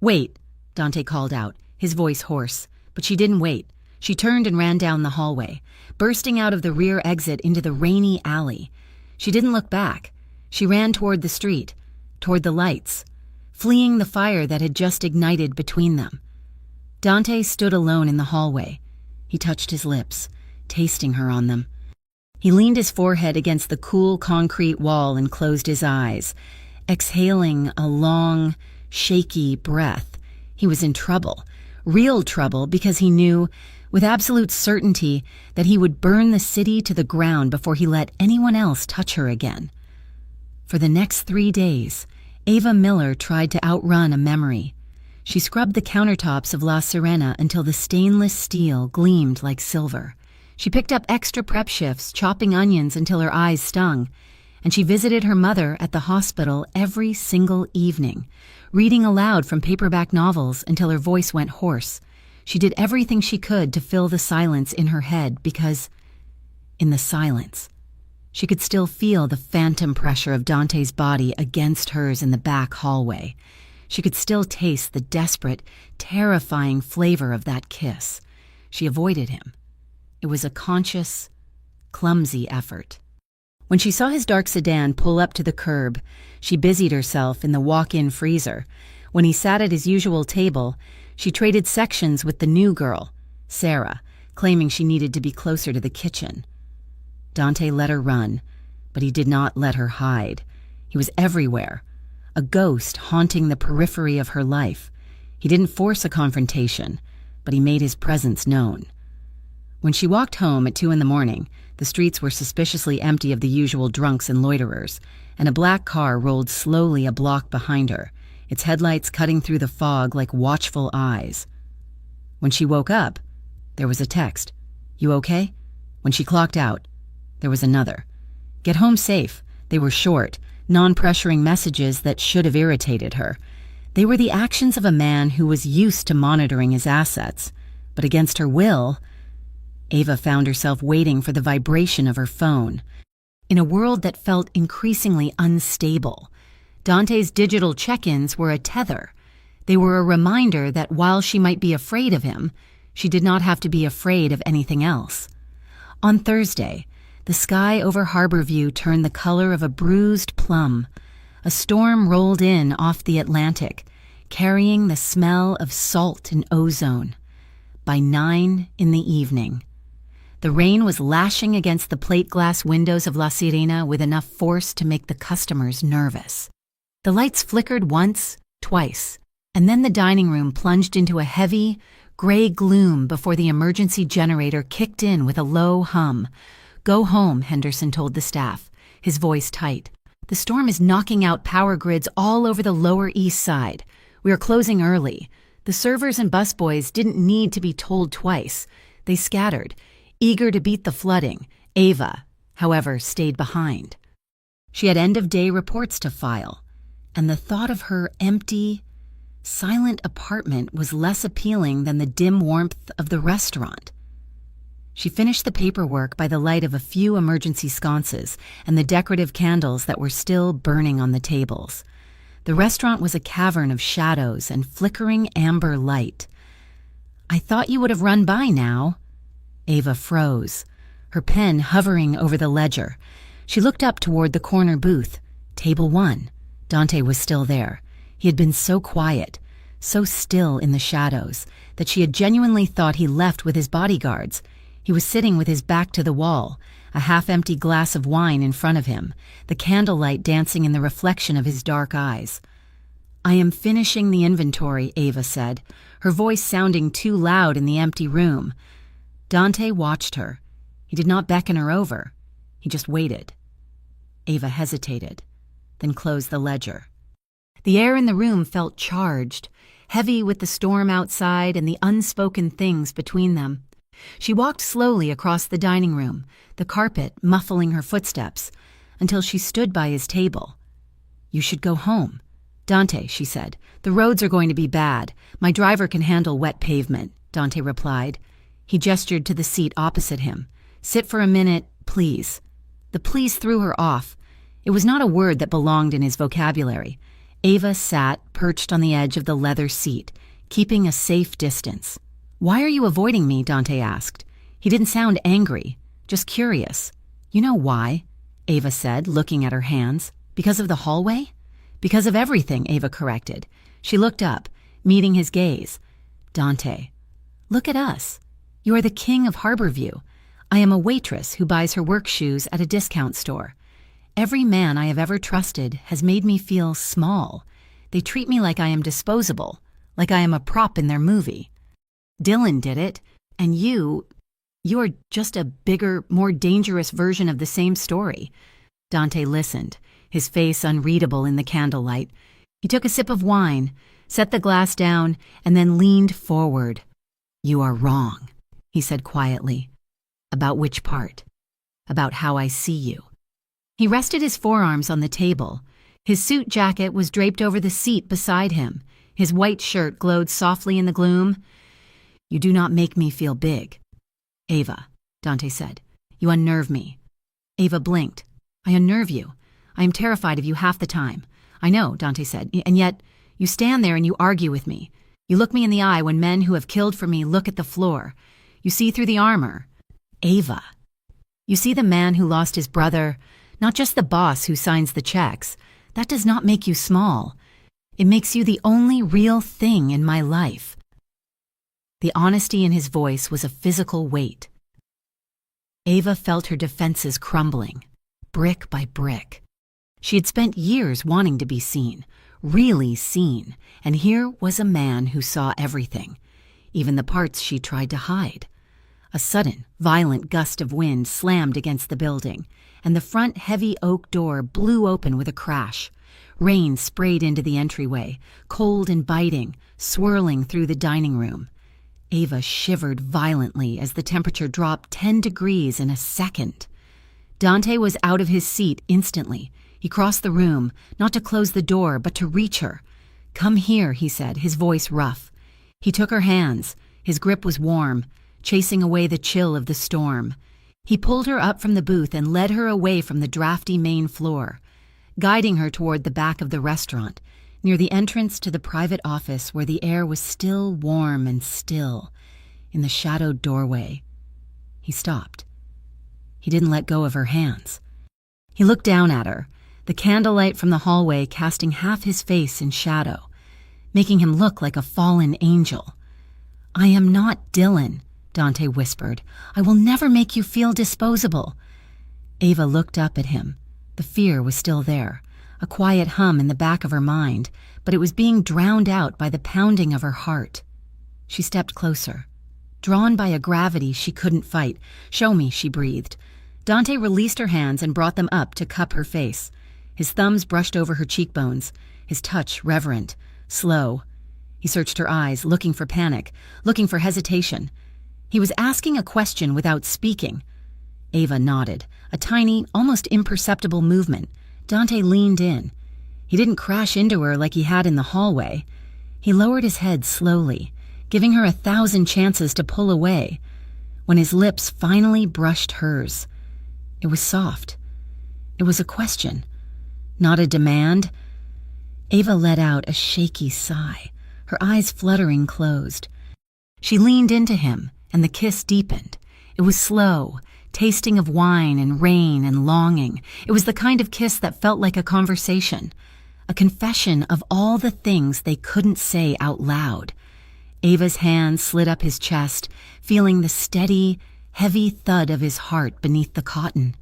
"Wait," Dante called out, his voice hoarse. But she didn't wait. She turned and ran down the hallway, bursting out of the rear exit into the rainy alley. She didn't look back. She ran toward the street, toward the lights, fleeing the fire that had just ignited between them. Dante stood alone in the hallway. He touched his lips, tasting her on them. He leaned his forehead against the cool concrete wall and closed his eyes, exhaling a long, shaky breath. He was in trouble, real trouble, because he knew, with absolute certainty, that he would burn the city to the ground before he let anyone else touch her again. For the next 3 days, Ava Miller tried to outrun a memory. She scrubbed the countertops of La Sirena until the stainless steel gleamed like silver. She picked up extra prep shifts, chopping onions until her eyes stung, and she visited her mother at the hospital every single evening, reading aloud from paperback novels until her voice went hoarse. She did everything she could to fill the silence in her head because, in the silence, she could still feel the phantom pressure of Dante's body against hers in the back hallway. She could still taste the desperate, terrifying flavor of that kiss. She avoided him. It was a conscious, clumsy effort. When she saw his dark sedan pull up to the curb, she busied herself in the walk-in freezer. When he sat at his usual table, she traded sections with the new girl, Sarah, claiming she needed to be closer to the kitchen. Dante let her run, but he did not let her hide. He was everywhere, a ghost haunting the periphery of her life. He didn't force a confrontation, but he made his presence known. When she walked home at 2 a.m, the streets were suspiciously empty of the usual drunks and loiterers, and a black car rolled slowly a block behind her, its headlights cutting through the fog like watchful eyes. When she woke up, there was a text. "You okay?" When she clocked out, there was another. "Get home safe." They were short, non-pressuring messages that should have irritated her. They were the actions of a man who was used to monitoring his assets, but against her will, Ava found herself waiting for the vibration of her phone. In a world that felt increasingly unstable, Dante's digital check-ins were a tether. They were a reminder that while she might be afraid of him, she did not have to be afraid of anything else. On Thursday, the sky over Harborview turned the color of a bruised plum. A storm rolled in off the Atlantic, carrying the smell of salt and ozone. By 9 p.m, the rain was lashing against the plate glass windows of La Sirena with enough force to make the customers nervous. The lights flickered once, twice, and then the dining room plunged into a heavy, gray gloom before the emergency generator kicked in with a low hum. "Go home," Henderson told the staff, his voice tight. "The storm is knocking out power grids all over the Lower East Side. We are closing early." The servers and busboys didn't need to be told twice. They scattered, eager to beat the flooding. Ava, however, stayed behind. She had end-of-day reports to file, and the thought of her empty, silent apartment was less appealing than the dim warmth of the restaurant. She finished the paperwork by the light of a few emergency sconces and the decorative candles that were still burning on the tables. The restaurant was a cavern of shadows and flickering amber light. "I thought you would have run by now." Ava froze, her pen hovering over the ledger. She looked up toward the corner booth. Table 1. Dante was still there. He had been so quiet, so still in the shadows, that she had genuinely thought he left with his bodyguards. He was sitting with his back to the wall, a half-empty glass of wine in front of him, the candlelight dancing in the reflection of his dark eyes. "I am finishing the inventory," Ava said, her voice sounding too loud in the empty room. Dante watched her. He did not beckon her over. He just waited. Ava hesitated, then closed the ledger. The air in the room felt charged, heavy with the storm outside and the unspoken things between them. She walked slowly across the dining room, the carpet muffling her footsteps, until she stood by his table. "You should go home." "Dante," she said, "the roads are going to be bad. My driver can handle wet pavement," Dante replied. He gestured to the seat opposite him. "Sit for a minute, please." The please threw her off. It was not a word that belonged in his vocabulary. Ava sat, perched on the edge of the leather seat, keeping a safe distance. "Why are you avoiding me?" Dante asked. He didn't sound angry, just curious. "You know why," Ava said, looking at her hands. "Because of the hallway?" "Because of everything," Ava corrected. She looked up, meeting his gaze. "Dante, look at us. You are the king of Harborview. I am a waitress who buys her work shoes at a discount store. Every man I have ever trusted has made me feel small. They treat me like I am disposable, like I am a prop in their movie. Dylan did it, and you are just a bigger, more dangerous version of the same story." Dante listened, his face unreadable in the candlelight. He took a sip of wine, set the glass down, and then leaned forward. "You are wrong," he said quietly. "About which part?" "About how I see you." He rested his forearms on the table. His suit jacket was draped over the seat beside him. His white shirt glowed softly in the gloom. "You do not make me feel big." "Ava," Dante said, "you unnerve me." Ava blinked. "I unnerve you. I am terrified of you half the time." "I know," Dante said, "and yet you stand there and you argue with me. You look me in the eye when men who have killed for me look at the floor. You see through the armor." "Ava, you see the man who lost his brother, not just the boss who signs the checks. That does not make you small. It makes you the only real thing in my life." The honesty in his voice was a physical weight. Ava felt her defenses crumbling, brick by brick. She had spent years wanting to be seen, really seen, and here was a man who saw everything, even the parts she tried to hide. A sudden, violent gust of wind slammed against the building, and the front heavy oak door blew open with a crash. Rain sprayed into the entryway, cold and biting, swirling through the dining room. Ava shivered violently as the temperature dropped 10 degrees in a second. Dante was out of his seat instantly. He crossed the room, not to close the door, but to reach her. "Come here," he said, his voice rough. He took her hands. His grip was warm, chasing away the chill of the storm. He pulled her up from the booth and led her away from the drafty main floor, guiding her toward the back of the restaurant, near the entrance to the private office where the air was still warm and still. In the shadowed doorway, he stopped. He didn't let go of her hands. He looked down at her, the candlelight from the hallway casting half his face in shadow, making him look like a fallen angel. "I am not Dylan," Dante whispered. "I will never make you feel disposable." Ava looked up at him. The fear was still there, a quiet hum in the back of her mind, but it was being drowned out by the pounding of her heart. She stepped closer, drawn by a gravity she couldn't fight. "Show me," she breathed. Dante released her hands and brought them up to cup her face. His thumbs brushed over her cheekbones, his touch reverent, slow. He searched her eyes, looking for panic, looking for hesitation. He was asking a question without speaking. Ava nodded, a tiny, almost imperceptible movement. Dante leaned in. He didn't crash into her like he had in the hallway. He lowered his head slowly, giving her 1,000 chances to pull away. When his lips finally brushed hers, it was soft. It was a question, not a demand. Ava let out a shaky sigh, her eyes fluttering closed. She leaned into him, and the kiss deepened. It was slow, tasting of wine and rain and longing. It was the kind of kiss that felt like a conversation, a confession of all the things they couldn't say out loud. Ava's hand slid up his chest, feeling the steady, heavy thud of his heart beneath the cotton.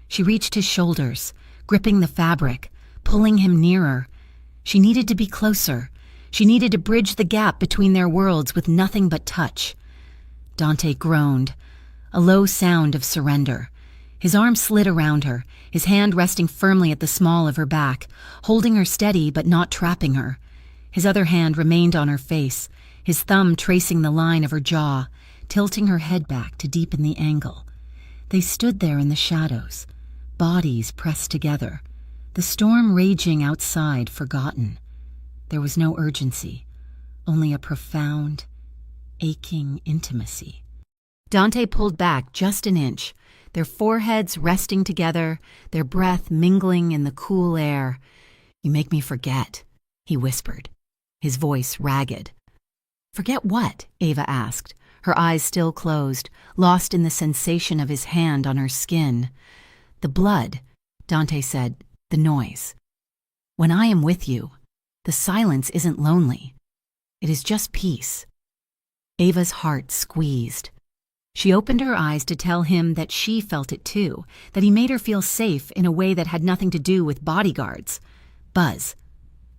She reached his shoulders, gripping the fabric, pulling him nearer. She needed to be closer. She needed to bridge the gap between their worlds with nothing but touch. Dante groaned, a low sound of surrender. His arm slid around her, his hand resting firmly at the small of her back, holding her steady but not trapping her. His other hand remained on her face, his thumb tracing the line of her jaw, tilting her head back to deepen the angle. They stood there in the shadows, bodies pressed together, the storm raging outside forgotten. There was no urgency, only a profound, aching intimacy. Dante pulled back just an inch, their foreheads resting together, their breath mingling in the cool air. "You make me forget," he whispered, his voice ragged. "Forget what?" Ava asked, her eyes still closed, lost in the sensation of his hand on her skin. "The blood," Dante said, "the noise. When I am with you, the silence isn't lonely. It is just peace." Ava's heart squeezed. She opened her eyes to tell him that she felt it too, that he made her feel safe in a way that had nothing to do with bodyguards. Buzz.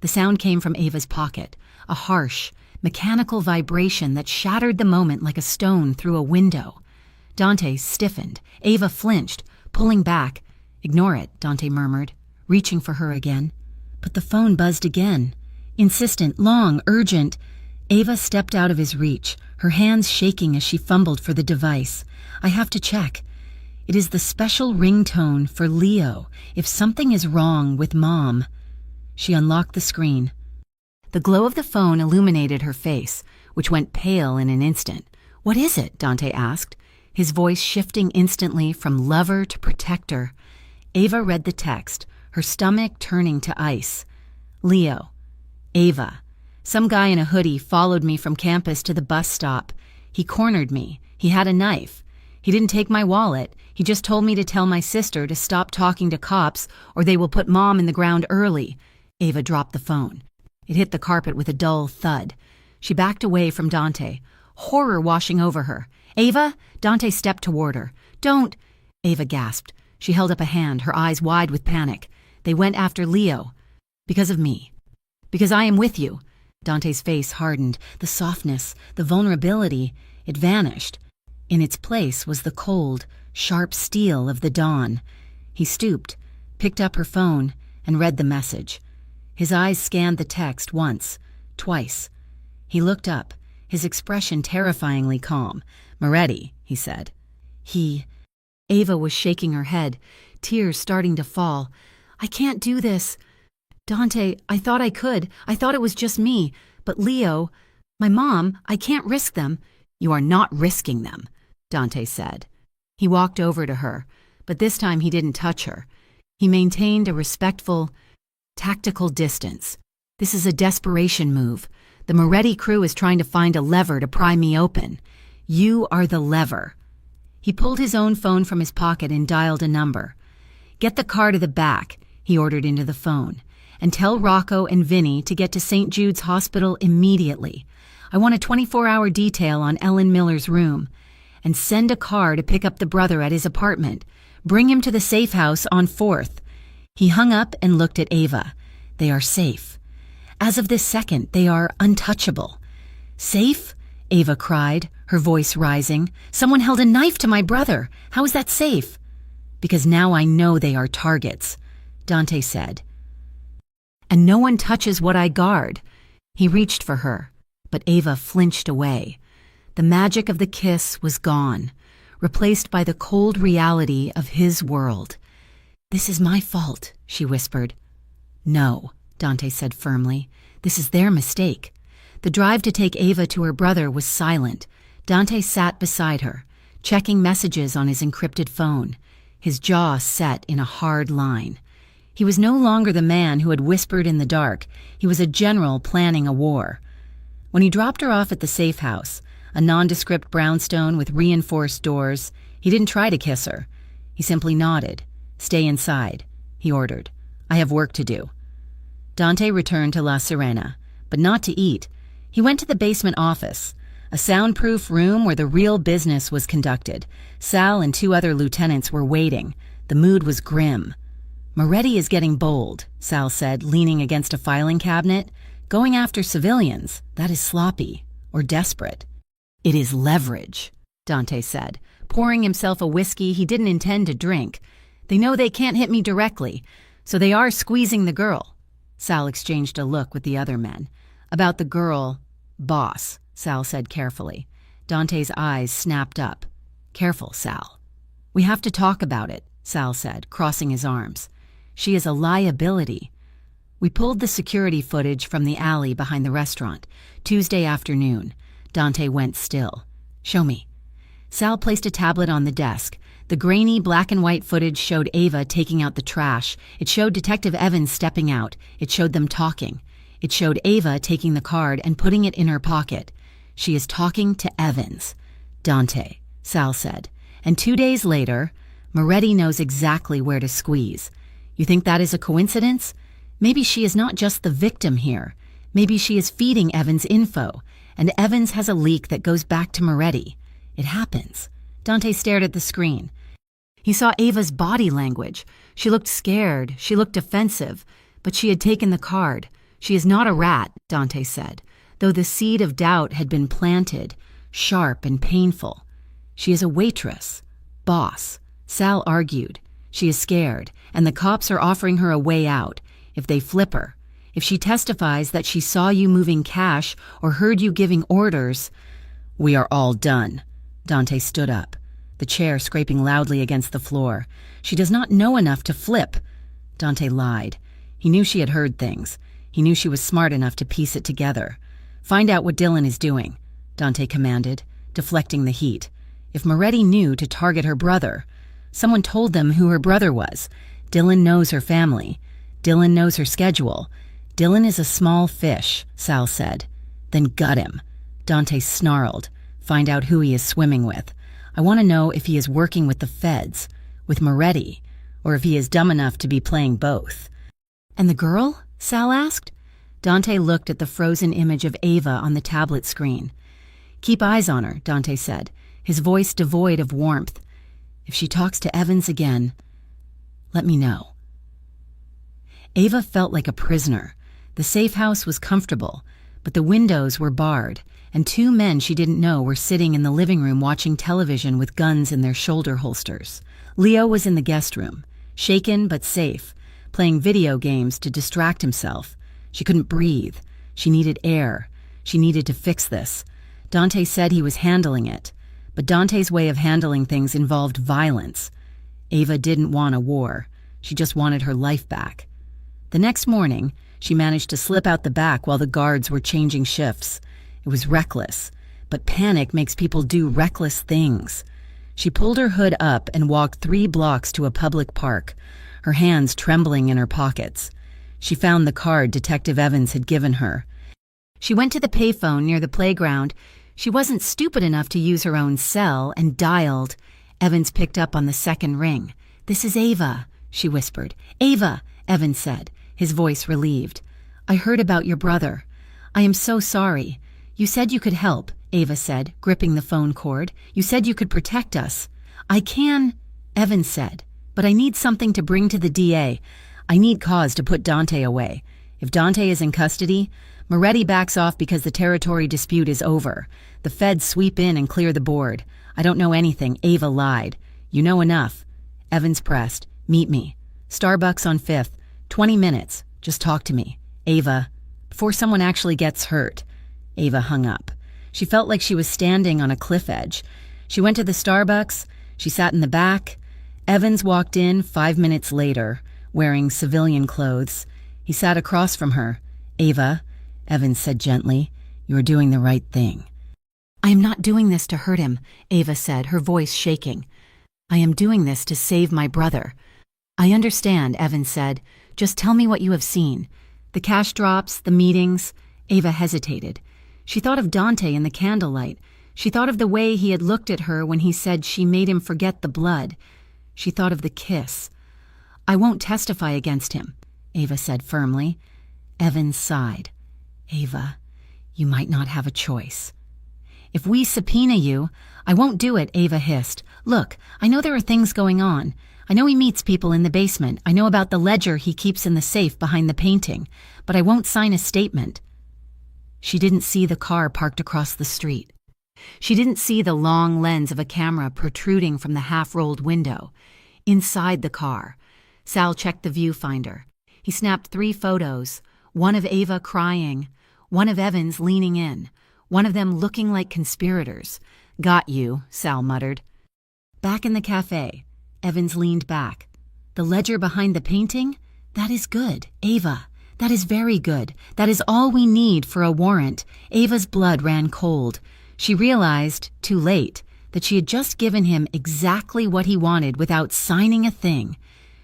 The sound came from Ava's pocket, a harsh, mechanical vibration that shattered the moment like a stone through a window. Dante stiffened. Ava flinched, pulling back. "Ignore it," Dante murmured, reaching for her again. But the phone buzzed again. Insistent, long, urgent. Ava stepped out of his reach, her hands shaking as she fumbled for the device. "I have to check. It is the special ringtone for Leo if something is wrong with Mom." She unlocked the screen. The glow of the phone illuminated her face, which went pale in an instant. "What is it?" Dante asked, his voice shifting instantly from lover to protector. Ava read the text, her stomach turning to ice. "Leo. Ava. Some guy in a hoodie followed me from campus to the bus stop. He cornered me. He had a knife. He didn't take my wallet. He just told me to tell my sister to stop talking to cops or they will put Mom in the ground early." Ava dropped the phone. It hit the carpet with a dull thud. She backed away from Dante, horror washing over her. "Ava!" Dante stepped toward her. "Don't!" Ava gasped. She held up a hand, her eyes wide with panic. "They went after Leo. Because of me." Because I am with you. Dante's face hardened. The softness, the vulnerability, it vanished. In its place was the cold, sharp steel of the dawn. He stooped, picked up her phone, and read the message. His eyes scanned the text once, twice. He looked up, his expression terrifyingly calm. "Moretti," he said. Ava was shaking her head, tears starting to fall. "I can't do this. Dante, I thought I could. I thought it was just me. But Leo, my mom, I can't risk them." "You are not risking them," Dante said. He walked over to her, but this time he didn't touch her. He maintained a respectful, tactical distance. "This is a desperation move. The Moretti crew is trying to find a lever to pry me open. You are the lever." He pulled his own phone from his pocket and dialed a number. "Get the car to the back," he ordered into the phone, "and tell Rocco and Vinny to get to St. Jude's Hospital immediately. I want a 24-hour detail on Ellen Miller's room. And send a car to pick up the brother at his apartment. Bring him to the safe house on 4th. He hung up and looked at Ava. "They are safe. As of this second, they are untouchable." "Safe?" Ava cried, her voice rising. "Someone held a knife to my brother. How is that safe?" "Because now I know they are targets," Dante said. "And no one touches what I guard." He reached for her, but Ava flinched away. The magic of the kiss was gone, replaced by the cold reality of his world. "This is my fault," she whispered. "No," Dante said firmly. "This is their mistake." The drive to take Ava to her brother was silent. Dante sat beside her, checking messages on his encrypted phone, his jaw set in a hard line. He was no longer the man who had whispered in the dark. He was a general planning a war. When he dropped her off at the safe house, a nondescript brownstone with reinforced doors, he didn't try to kiss her. He simply nodded. "Stay inside," he ordered. "I have work to do." Dante returned to La Serena, but not to eat. He went to the basement office, a soundproof room where the real business was conducted. Sal and 2 other lieutenants were waiting. The mood was grim. "Moretti is getting bold," Sal said, leaning against a filing cabinet. "Going after civilians, that is sloppy or desperate." "It is leverage," Dante said, pouring himself a whiskey he didn't intend to drink. "They know they can't hit me directly, so they are squeezing the girl." Sal exchanged a look with the other men. "About the girl, boss," Sal said carefully. Dante's eyes snapped up. "Careful, Sal." "We have to talk about it," Sal said, crossing his arms. "She is a liability." We pulled the security footage from the alley behind the restaurant. Tuesday afternoon. Dante went still. "Show me." Sal placed a tablet on the desk. The grainy black and white footage showed Ava taking out the trash. It showed Detective Evans stepping out. It showed them talking. It showed Ava taking the card and putting it in her pocket. "She is talking to Evans." "Dante," Sal said. "And 2 days later, Moretti knows exactly where to squeeze. You think that is a coincidence? Maybe she is not just the victim here. Maybe she is feeding Evans info, and Evans has a leak that goes back to Moretti. It happens." Dante stared at the screen. He saw Ava's body language. She looked scared. She looked defensive. But she had taken the card. "She is not a rat," Dante said, though the seed of doubt had been planted, sharp and painful. "She is a waitress. Boss." Sal argued. "She is scared, and the cops are offering her a way out. If they flip her, if she testifies that she saw you moving cash or heard you giving orders—" "We are all done." Dante stood up, the chair scraping loudly against the floor. "She does not know enough to flip." Dante lied. He knew she had heard things. He knew she was smart enough to piece it together. "Find out what Dylan is doing," Dante commanded, deflecting the heat. If Moretti knew to target her brother, someone told them who her brother was. Dylan knows her family. Dylan knows her schedule. "Dylan is a small fish," Sal said. "Then gut him." Dante snarled. "Find out who he is swimming with. I want to know if he is working with the feds, with Moretti, or if he is dumb enough to be playing both." "And the girl?" Sal asked. Dante looked at the frozen image of Ava on the tablet screen. "Keep eyes on her," Dante said, his voice devoid of warmth. "If she talks to Evans again, let me know." Ava felt like a prisoner. The safe house was comfortable, but the windows were barred, and two men she didn't know were sitting in the living room watching television with guns in their shoulder holsters. Leo was in the guest room, shaken but safe, playing video games to distract himself. She couldn't breathe. She needed air. She needed to fix this. Dante said he was handling it, but Dante's way of handling things involved violence. Ava didn't want a war. She just wanted her life back. The next morning, she managed to slip out the back while the guards were changing shifts. It was reckless, but panic makes people do reckless things. She pulled her hood up and walked 3 blocks to a public park, her hands trembling in her pockets. She found the card Detective Evans had given her. She went to the payphone near the playground. She wasn't stupid enough to use her own cell and dialed. Evans picked up on the second ring. "This is Ava," she whispered. "Ava," Evans said, his voice relieved. "I heard about your brother. I am so sorry. You said you could help," Ava said, gripping the phone cord. "You said you could protect us." "I can," Evans said, "but I need something to bring to the DA. I need cause to put Dante away. If Dante is in custody, Moretti backs off because the territory dispute is over. The feds sweep in and clear the board. I don't know anything." Ava lied. "You know enough." Evans pressed. "Meet me. Starbucks on 5th. 20 minutes. Just talk to me." "Ava." "Before someone actually gets hurt." Ava hung up. She felt like she was standing on a cliff edge. She went to the Starbucks. She sat in the back. Evans walked in 5 minutes later, wearing civilian clothes. He sat across from her. "Ava," Evans said gently, "you are doing the right thing." "I am not doing this to hurt him," Ava said, her voice shaking. "I am doing this to save my brother." "I understand," Evans said. "Just tell me what you have seen." "The cash drops, the meetings." Ava hesitated. She thought of Dante in the candlelight. She thought of the way he had looked at her when he said she made him forget the blood. She thought of the kiss. "I won't testify against him," Ava said firmly. Evans sighed. "Ava, you might not have a choice." "If we subpoena you—" "I won't do it," Ava hissed. "Look, I know there are things going on. I know he meets people in the basement. I know about the ledger he keeps in the safe behind the painting. But I won't sign a statement." She didn't see the car parked across the street. She didn't see the long lens of a camera protruding from the half-rolled window. Inside the car, Sal checked the viewfinder. He snapped 3 photos, one of Ava crying, one of Evans leaning in, one of them looking like conspirators. "Got you," Sal muttered. Back in the cafe, Evans leaned back. "The ledger behind the painting? That is good, Ava. That is very good. That is all we need for a warrant." Ava's blood ran cold. She realized, too late, that she had just given him exactly what he wanted without signing a thing.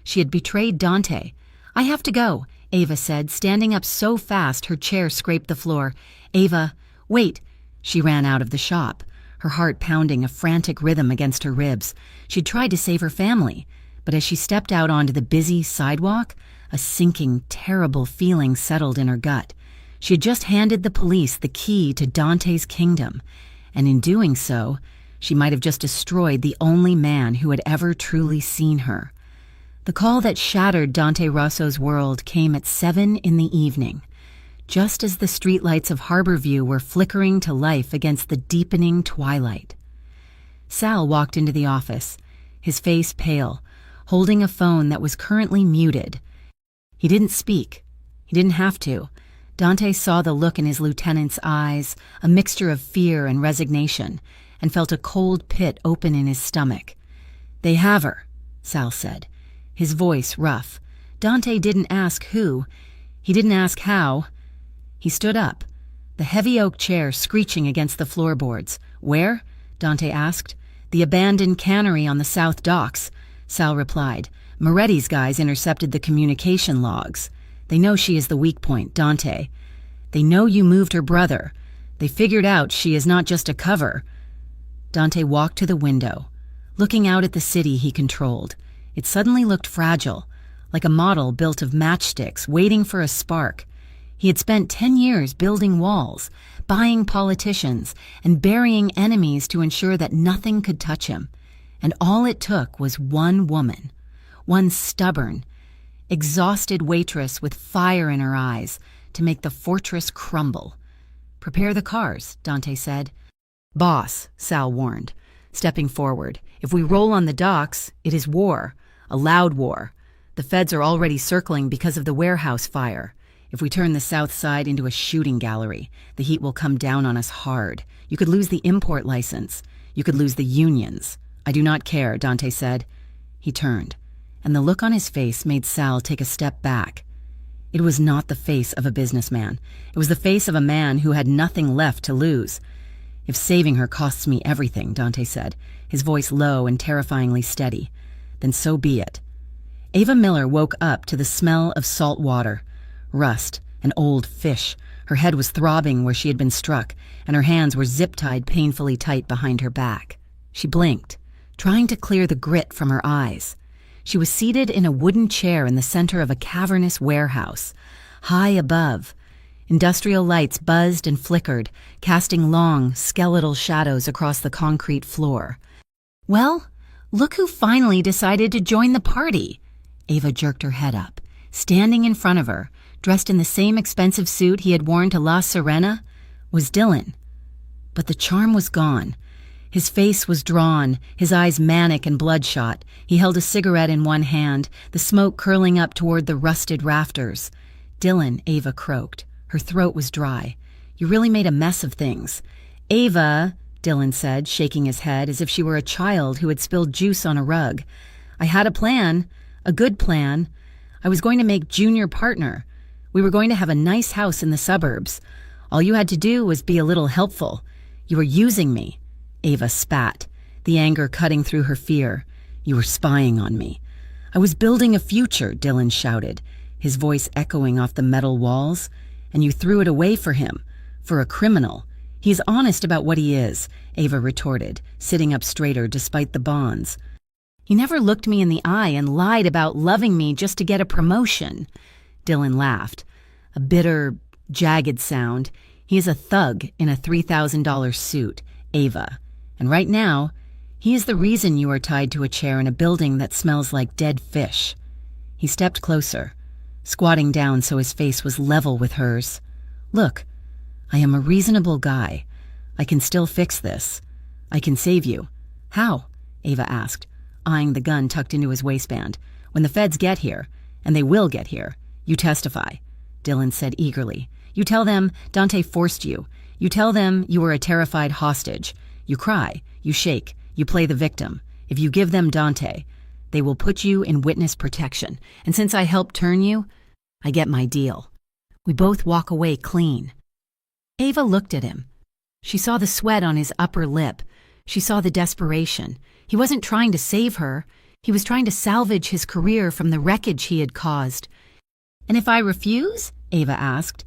She had betrayed Dante. "I have to go," Ava said, standing up so fast her chair scraped the floor. "Ava, wait." She ran out of the shop, her heart pounding a frantic rhythm against her ribs. She'd tried to save her family, but as she stepped out onto the busy sidewalk, a sinking, terrible feeling settled in her gut. She had just handed the police the key to Dante's kingdom, and in doing so, she might have just destroyed the only man who had ever truly seen her. The call that shattered Dante Rosso's world came at 7 in the evening, just as the streetlights of Harborview were flickering to life against the deepening twilight. Sal walked into the office, his face pale, holding a phone that was currently muted. He didn't speak. He didn't have to. Dante saw the look in his lieutenant's eyes, a mixture of fear and resignation, and felt a cold pit open in his stomach. "They have her," Sal said, his voice rough. Dante didn't ask who. He didn't ask how. He stood up, the heavy oak chair screeching against the floorboards. "Where?" Dante asked. "The abandoned cannery on the South Docks," Sal replied. "Moretti's guys intercepted the communication logs. They know she is the weak point, Dante. They know you moved her brother. They figured out she is not just a cover." Dante walked to the window, looking out at the city he controlled. It suddenly looked fragile, like a model built of matchsticks waiting for a spark. He had spent 10 years building walls, buying politicians, and burying enemies to ensure that nothing could touch him. And all it took was one woman, one stubborn, exhausted waitress with fire in her eyes, to make the fortress crumble. "Prepare the cars," Dante said. "Boss," Sal warned, stepping forward. "If we roll on the docks, it is war, a loud war. The feds are already circling because of the warehouse fire. If we turn the south side into a shooting gallery, the heat will come down on us hard. You could lose the import license. You could lose the unions." "I do not care," Dante said. He turned, and the look on his face made Sal take a step back. It was not the face of a businessman. It was the face of a man who had nothing left to lose. "If saving her costs me everything," Dante said, his voice low and terrifyingly steady, "then so be it." Ava Miller woke up to the smell of salt water, rust, and old fish. Her head was throbbing where she had been struck, and her hands were zip-tied painfully tight behind her back. She blinked, trying to clear the grit from her eyes. She was seated in a wooden chair in the center of a cavernous warehouse. High above, industrial lights buzzed and flickered, casting long, skeletal shadows across the concrete floor. "Well, look who finally decided to join the party." Ava jerked her head up. Standing in front of her, dressed in the same expensive suit he had worn to La Sirena, was Dylan. But the charm was gone. His face was drawn, his eyes manic and bloodshot. He held a cigarette in one hand, the smoke curling up toward the rusted rafters. "Dylan," Ava croaked. Her throat was dry. "You really made a mess of things." "Ava," Dylan said, shaking his head as if she were a child who had spilled juice on a rug. "I had a plan, a good plan. I was going to make Junior partner. We were going to have a nice house in the suburbs. All you had to do was be a little helpful. You were using me." Ava spat, the anger cutting through her fear. "You were spying on me." "I was building a future," Dylan shouted, his voice echoing off the metal walls. "And you threw it away for him, for a criminal. He's honest about what he is," Ava retorted, sitting up straighter despite the bonds. "He never looked me in the eye and lied about loving me just to get a promotion." Dylan laughed, a bitter, jagged sound. "He is a thug in a $3,000 suit, Ava. And right now, he is the reason you are tied to a chair in a building that smells like dead fish." He stepped closer, squatting down so his face was level with hers. "Look, I am a reasonable guy. I can still fix this. I can save you." "How?" Ava asked, eyeing the gun tucked into his waistband. "When the feds get here, and they will get here, you testify," Dylan said eagerly. "You tell them Dante forced you. You tell them you were a terrified hostage. You cry, you shake, you play the victim. If you give them Dante, they will put you in witness protection. And since I helped turn you, I get my deal. We both walk away clean." Ava looked at him. She saw the sweat on his upper lip. She saw the desperation. He wasn't trying to save her. He was trying to salvage his career from the wreckage he had caused. "And if I refuse?" Ava asked.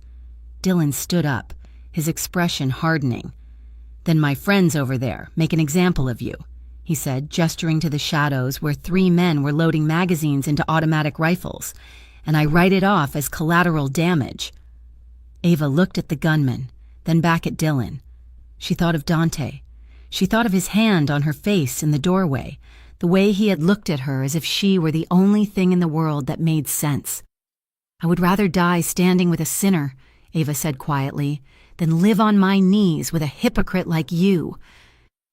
Dylan stood up, his expression hardening. "Then my friends over there make an example of you," he said, gesturing to the shadows where 3 men were loading magazines into automatic rifles, "and I write it off as collateral damage." Ava looked at the gunman, then back at Dylan. She thought of Dante. She thought of his hand on her face in the doorway, the way he had looked at her as if she were the only thing in the world that made sense. "I would rather die standing with a sinner," Ava said quietly, "than live on my knees with a hypocrite like you."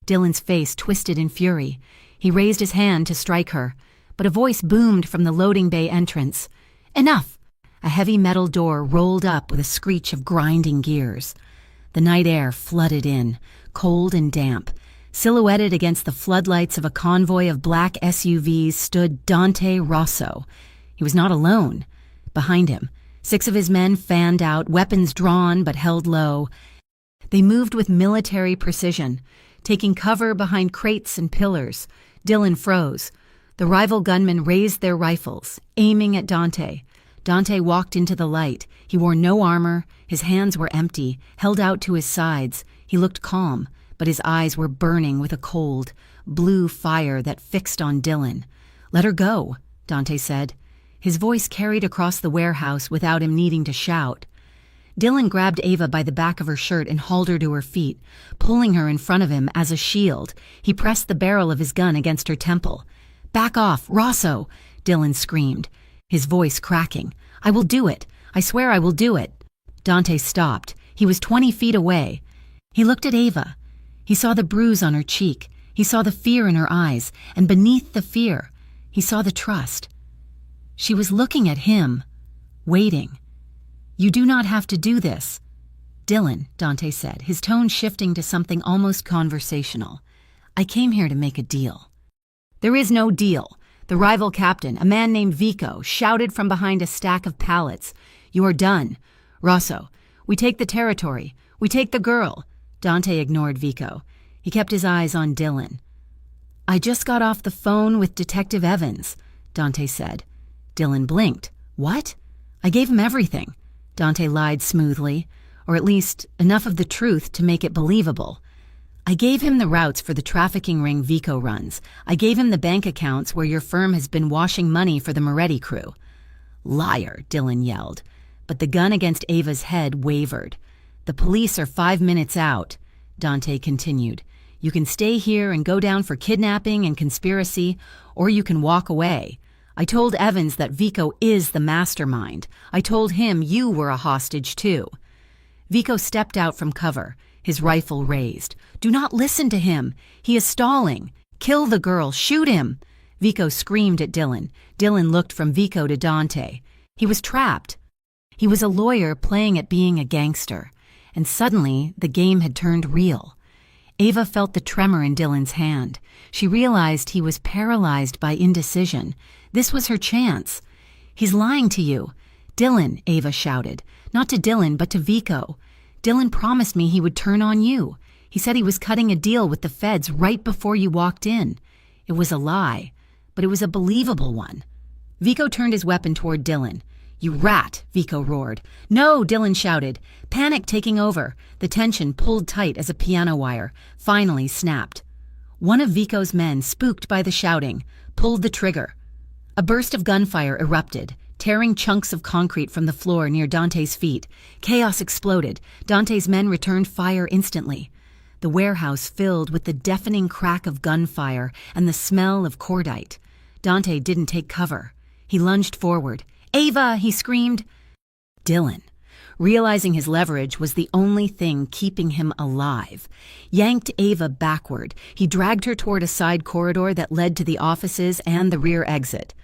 Dylan's face twisted in fury. He raised his hand to strike her, but a voice boomed from the loading bay entrance. "Enough!" A heavy metal door rolled up with a screech of grinding gears. The night air flooded in, cold and damp. Silhouetted against the floodlights of a convoy of black SUVs stood Dante Rosso. He was not alone. Behind him, 6 of his men fanned out, weapons drawn but held low. They moved with military precision, taking cover behind crates and pillars. Dylan froze. The rival gunmen raised their rifles, aiming at Dante. Dante walked into the light. He wore no armor. His hands were empty, held out to his sides. He looked calm, but his eyes were burning with a cold, blue fire that fixed on Dylan. "Let her go," Dante said. His voice carried across the warehouse without him needing to shout. Dylan grabbed Ava by the back of her shirt and hauled her to her feet, pulling her in front of him as a shield. He pressed the barrel of his gun against her temple. "Back off, Rosso!" Dylan screamed, his voice cracking. "I will do it. I swear I will do it." Dante stopped. He was 20 feet away. He looked at Ava. He saw the bruise on her cheek. He saw the fear in her eyes, and beneath the fear, he saw the trust. She was looking at him, waiting. "You do not have to do this." "Dylan," Dante said, his tone shifting to something almost conversational. "I came here to make a deal." "There is no deal." The rival captain, a man named Vico, shouted from behind a stack of pallets. "You are done. Rosso, we take the territory. We take the girl." Dante ignored Vico. He kept his eyes on Dylan. "I just got off the phone with Detective Evans," Dante said. Dylan blinked. "What?" "I gave him everything." Dante lied smoothly, or at least enough of the truth to make it believable. "I gave him the routes for the trafficking ring Vico runs. I gave him the bank accounts where your firm has been washing money for the Moretti crew." "Liar," Dylan yelled. But the gun against Ava's head wavered. "The police are 5 minutes out," Dante continued. "You can stay here and go down for kidnapping and conspiracy, or you can walk away. I told Evans that Vico is the mastermind. I told him you were a hostage too." Vico stepped out from cover, his rifle raised. "Do not listen to him. He is stalling. Kill the girl. Shoot him." Vico screamed at Dylan. Dylan looked from Vico to Dante. He was trapped. He was a lawyer playing at being a gangster. And suddenly, the game had turned real. Ava felt the tremor in Dylan's hand. She realized he was paralyzed by indecision. This was her chance. "He's lying to you." "Dylan," Ava shouted. Not to Dylan, but to Vico. "Dylan promised me he would turn on you. He said he was cutting a deal with the feds right before you walked in. It was a lie, but it was a believable one." Vico turned his weapon toward Dylan. "You rat," Vico roared. "No," Dylan shouted, panic taking over. The tension pulled tight as a piano wire, finally snapped. One of Vico's men, spooked by the shouting, pulled the trigger. A burst of gunfire erupted, tearing chunks of concrete from the floor near Dante's feet. Chaos exploded. Dante's men returned fire instantly. The warehouse filled with the deafening crack of gunfire and the smell of cordite. Dante didn't take cover. He lunged forward. "Ava!" he screamed. Dylan, realizing his leverage was the only thing keeping him alive, yanked Ava backward. He dragged her toward a side corridor that led to the offices and the rear exit.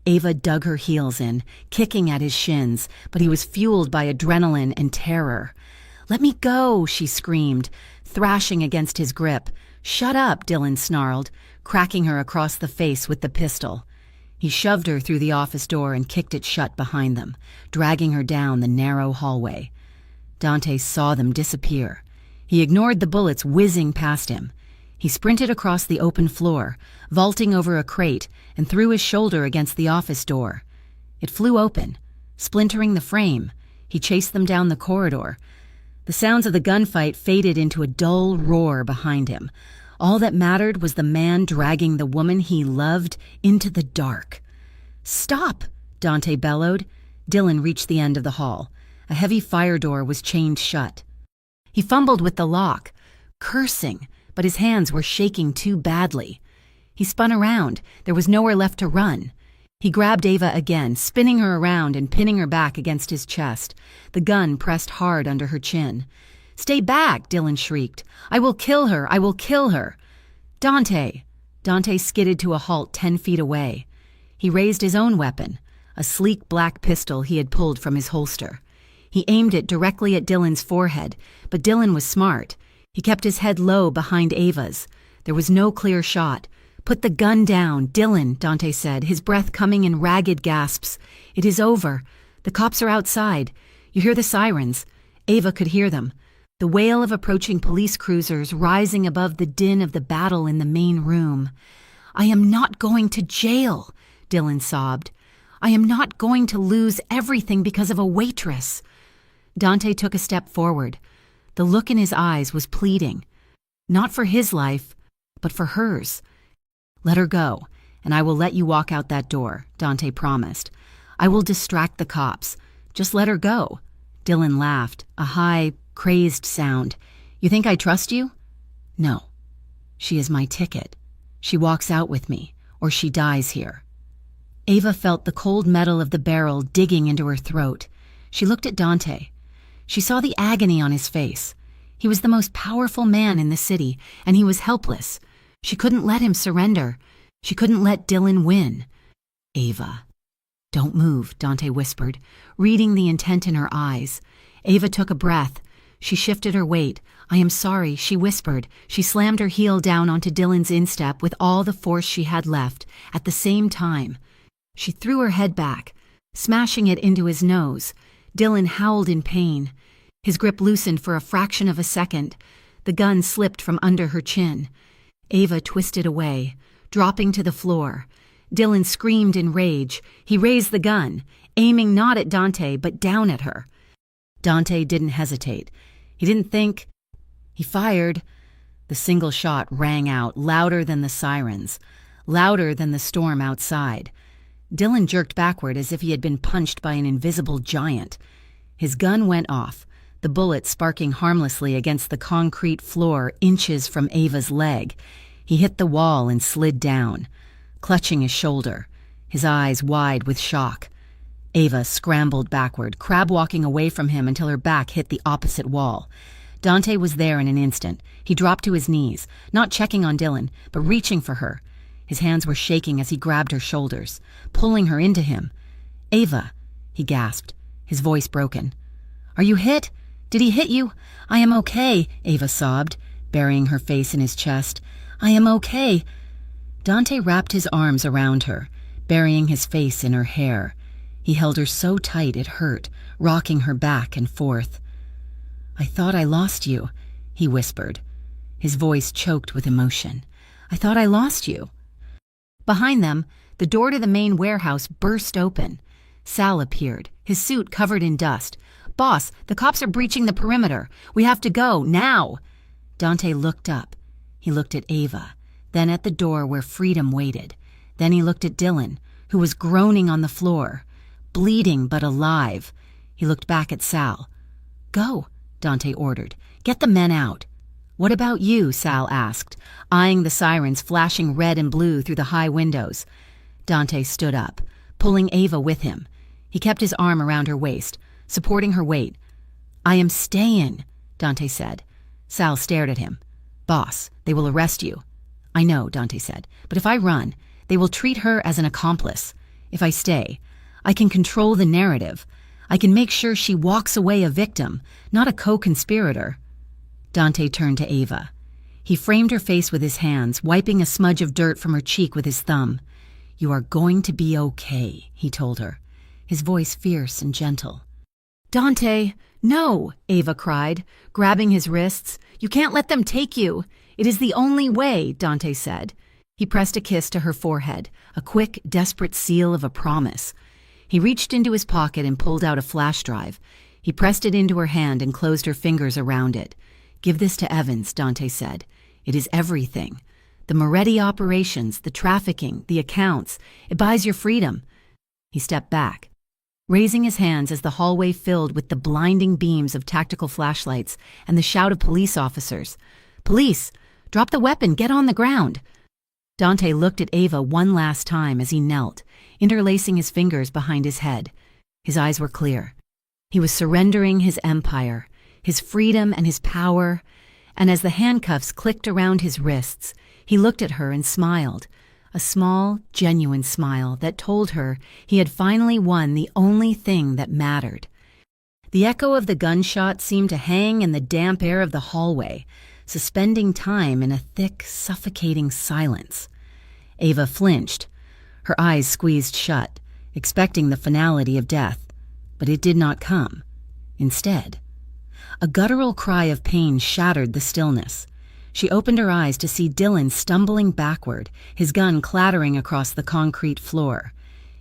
Ava dug her heels in, kicking at his shins, but he was fueled by adrenaline and terror. "Let me go," she screamed, thrashing against his grip. "Shut up," Dylan snarled, cracking her across the face with the pistol. He shoved her through the office door and kicked it shut behind them, dragging her down the narrow hallway. Dante saw them disappear. He ignored the bullets whizzing past him. He sprinted across the open floor, vaulting over a crate, and threw his shoulder against the office door. It flew open, splintering the frame. He chased them down the corridor. The sounds of the gunfight faded into a dull roar behind him. All that mattered was the man dragging the woman he loved into the dark. "Stop!" Dante bellowed. Dylan reached the end of the hall. A heavy fire door was chained shut. He fumbled with the lock, cursing, but his hands were shaking too badly. He spun around. There was nowhere left to run. He grabbed Ava again, spinning her around and pinning her back against his chest. The gun pressed hard under her chin. "Stay back!" Dylan shrieked. "I will kill her! I will kill her!" "Dante!" Dante skidded to a halt 10 feet away. He raised his own weapon, a sleek black pistol he had pulled from his holster. He aimed it directly at Dylan's forehead, but Dylan was smart. He kept his head low behind Ava's. There was no clear shot. "Put the gun down, Dylan," Dante said, his breath coming in ragged gasps. "It is over. The cops are outside. You hear the sirens." Ava could hear them. The wail of approaching police cruisers rising above the din of the battle in the main room. "I am not going to jail," Dylan sobbed. "I am not going to lose everything because of a waitress." Dante took a step forward. The look in his eyes was pleading. Not for his life, but for hers. "Let her go, and I will let you walk out that door," Dante promised. "I will distract the cops. Just let her go." Dylan laughed, a high, crazed sound. "You think I trust you?" "No. She is my ticket. She walks out with me, or she dies here." Ava felt the cold metal of the barrel digging into her throat. She looked at Dante. She saw the agony on his face. He was the most powerful man in the city, and he was helpless. She couldn't let him surrender. She couldn't let Dylan win. Ava. Don't move, Dante whispered, reading the intent in her eyes. Ava took a breath. She shifted her weight. I am sorry, she whispered. She slammed her heel down onto Dylan's instep with all the force she had left, at the same time. She threw her head back, smashing it into his nose. Dylan howled in pain. His grip loosened for a fraction of a second. The gun slipped from under her chin. Ava twisted away, dropping to the floor. Dylan screamed in rage. He raised the gun, aiming not at Dante but down at her. Dante didn't hesitate. He didn't think. He fired. The single shot rang out, louder than the sirens, louder than the storm outside. Dylan jerked backward as if he had been punched by an invisible giant. His gun went off, the bullet sparking harmlessly against the concrete floor inches from Ava's leg. He hit the wall and slid down, clutching his shoulder, his eyes wide with shock. Ava scrambled backward, crab-walking away from him until her back hit the opposite wall. Dante was there in an instant. He dropped to his knees, not checking on Dylan, but reaching for her. His hands were shaking as he grabbed her shoulders, pulling her into him. Ava, he gasped, his voice broken. Are you hit? Did he hit you? I am okay, Ava sobbed, burying her face in his chest. I am okay. Dante wrapped his arms around her, burying his face in her hair. He held her so tight it hurt, rocking her back and forth. I thought I lost you, he whispered. His voice choked with emotion. I thought I lost you. Behind them, the door to the main warehouse burst open. Sal appeared, his suit covered in dust. Boss, the cops are breaching the perimeter. We have to go, now. Dante looked up. He looked at Ava, then at the door where Freedom waited. Then he looked at Dylan, who was groaning on the floor, bleeding but alive. He looked back at Sal. Go, Dante ordered. Get the men out. What about you? Sal asked, eyeing the sirens flashing red and blue through the high windows. Dante stood up, pulling Ava with him. He kept his arm around her waist, supporting her weight. I am staying, Dante said. Sal stared at him. Boss, they will arrest you. I know, Dante said, but if I run, they will treat her as an accomplice. If I stay, I can control the narrative. I can make sure she walks away a victim, not a co-conspirator. Dante turned to Ava. He framed her face with his hands, wiping a smudge of dirt from her cheek with his thumb. You are going to be okay, he told her, his voice fierce and gentle. Dante, no, Ava cried, grabbing his wrists. You can't let them take you. It is the only way, Dante said. He pressed a kiss to her forehead, a quick, desperate seal of a promise. He reached into his pocket and pulled out a flash drive. He pressed it into her hand and closed her fingers around it. Give this to Evans, Dante said. It is everything. The Moretti operations, the trafficking, the accounts. It buys your freedom. He stepped back, raising his hands as the hallway filled with the blinding beams of tactical flashlights and the shout of police officers. Police! Drop the weapon! Get on the ground! Dante looked at Ava one last time as he knelt, interlacing his fingers behind his head. His eyes were clear. He was surrendering his empire, his freedom and his power, and as the handcuffs clicked around his wrists, he looked at her and smiled, a small, genuine smile that told her he had finally won the only thing that mattered. The echo of the gunshot seemed to hang in the damp air of the hallway, suspending time in a thick, suffocating silence. Ava flinched, her eyes squeezed shut, expecting the finality of death, but it did not come. Instead, a guttural cry of pain shattered the stillness. She opened her eyes to see Dylan stumbling backward, his gun clattering across the concrete floor.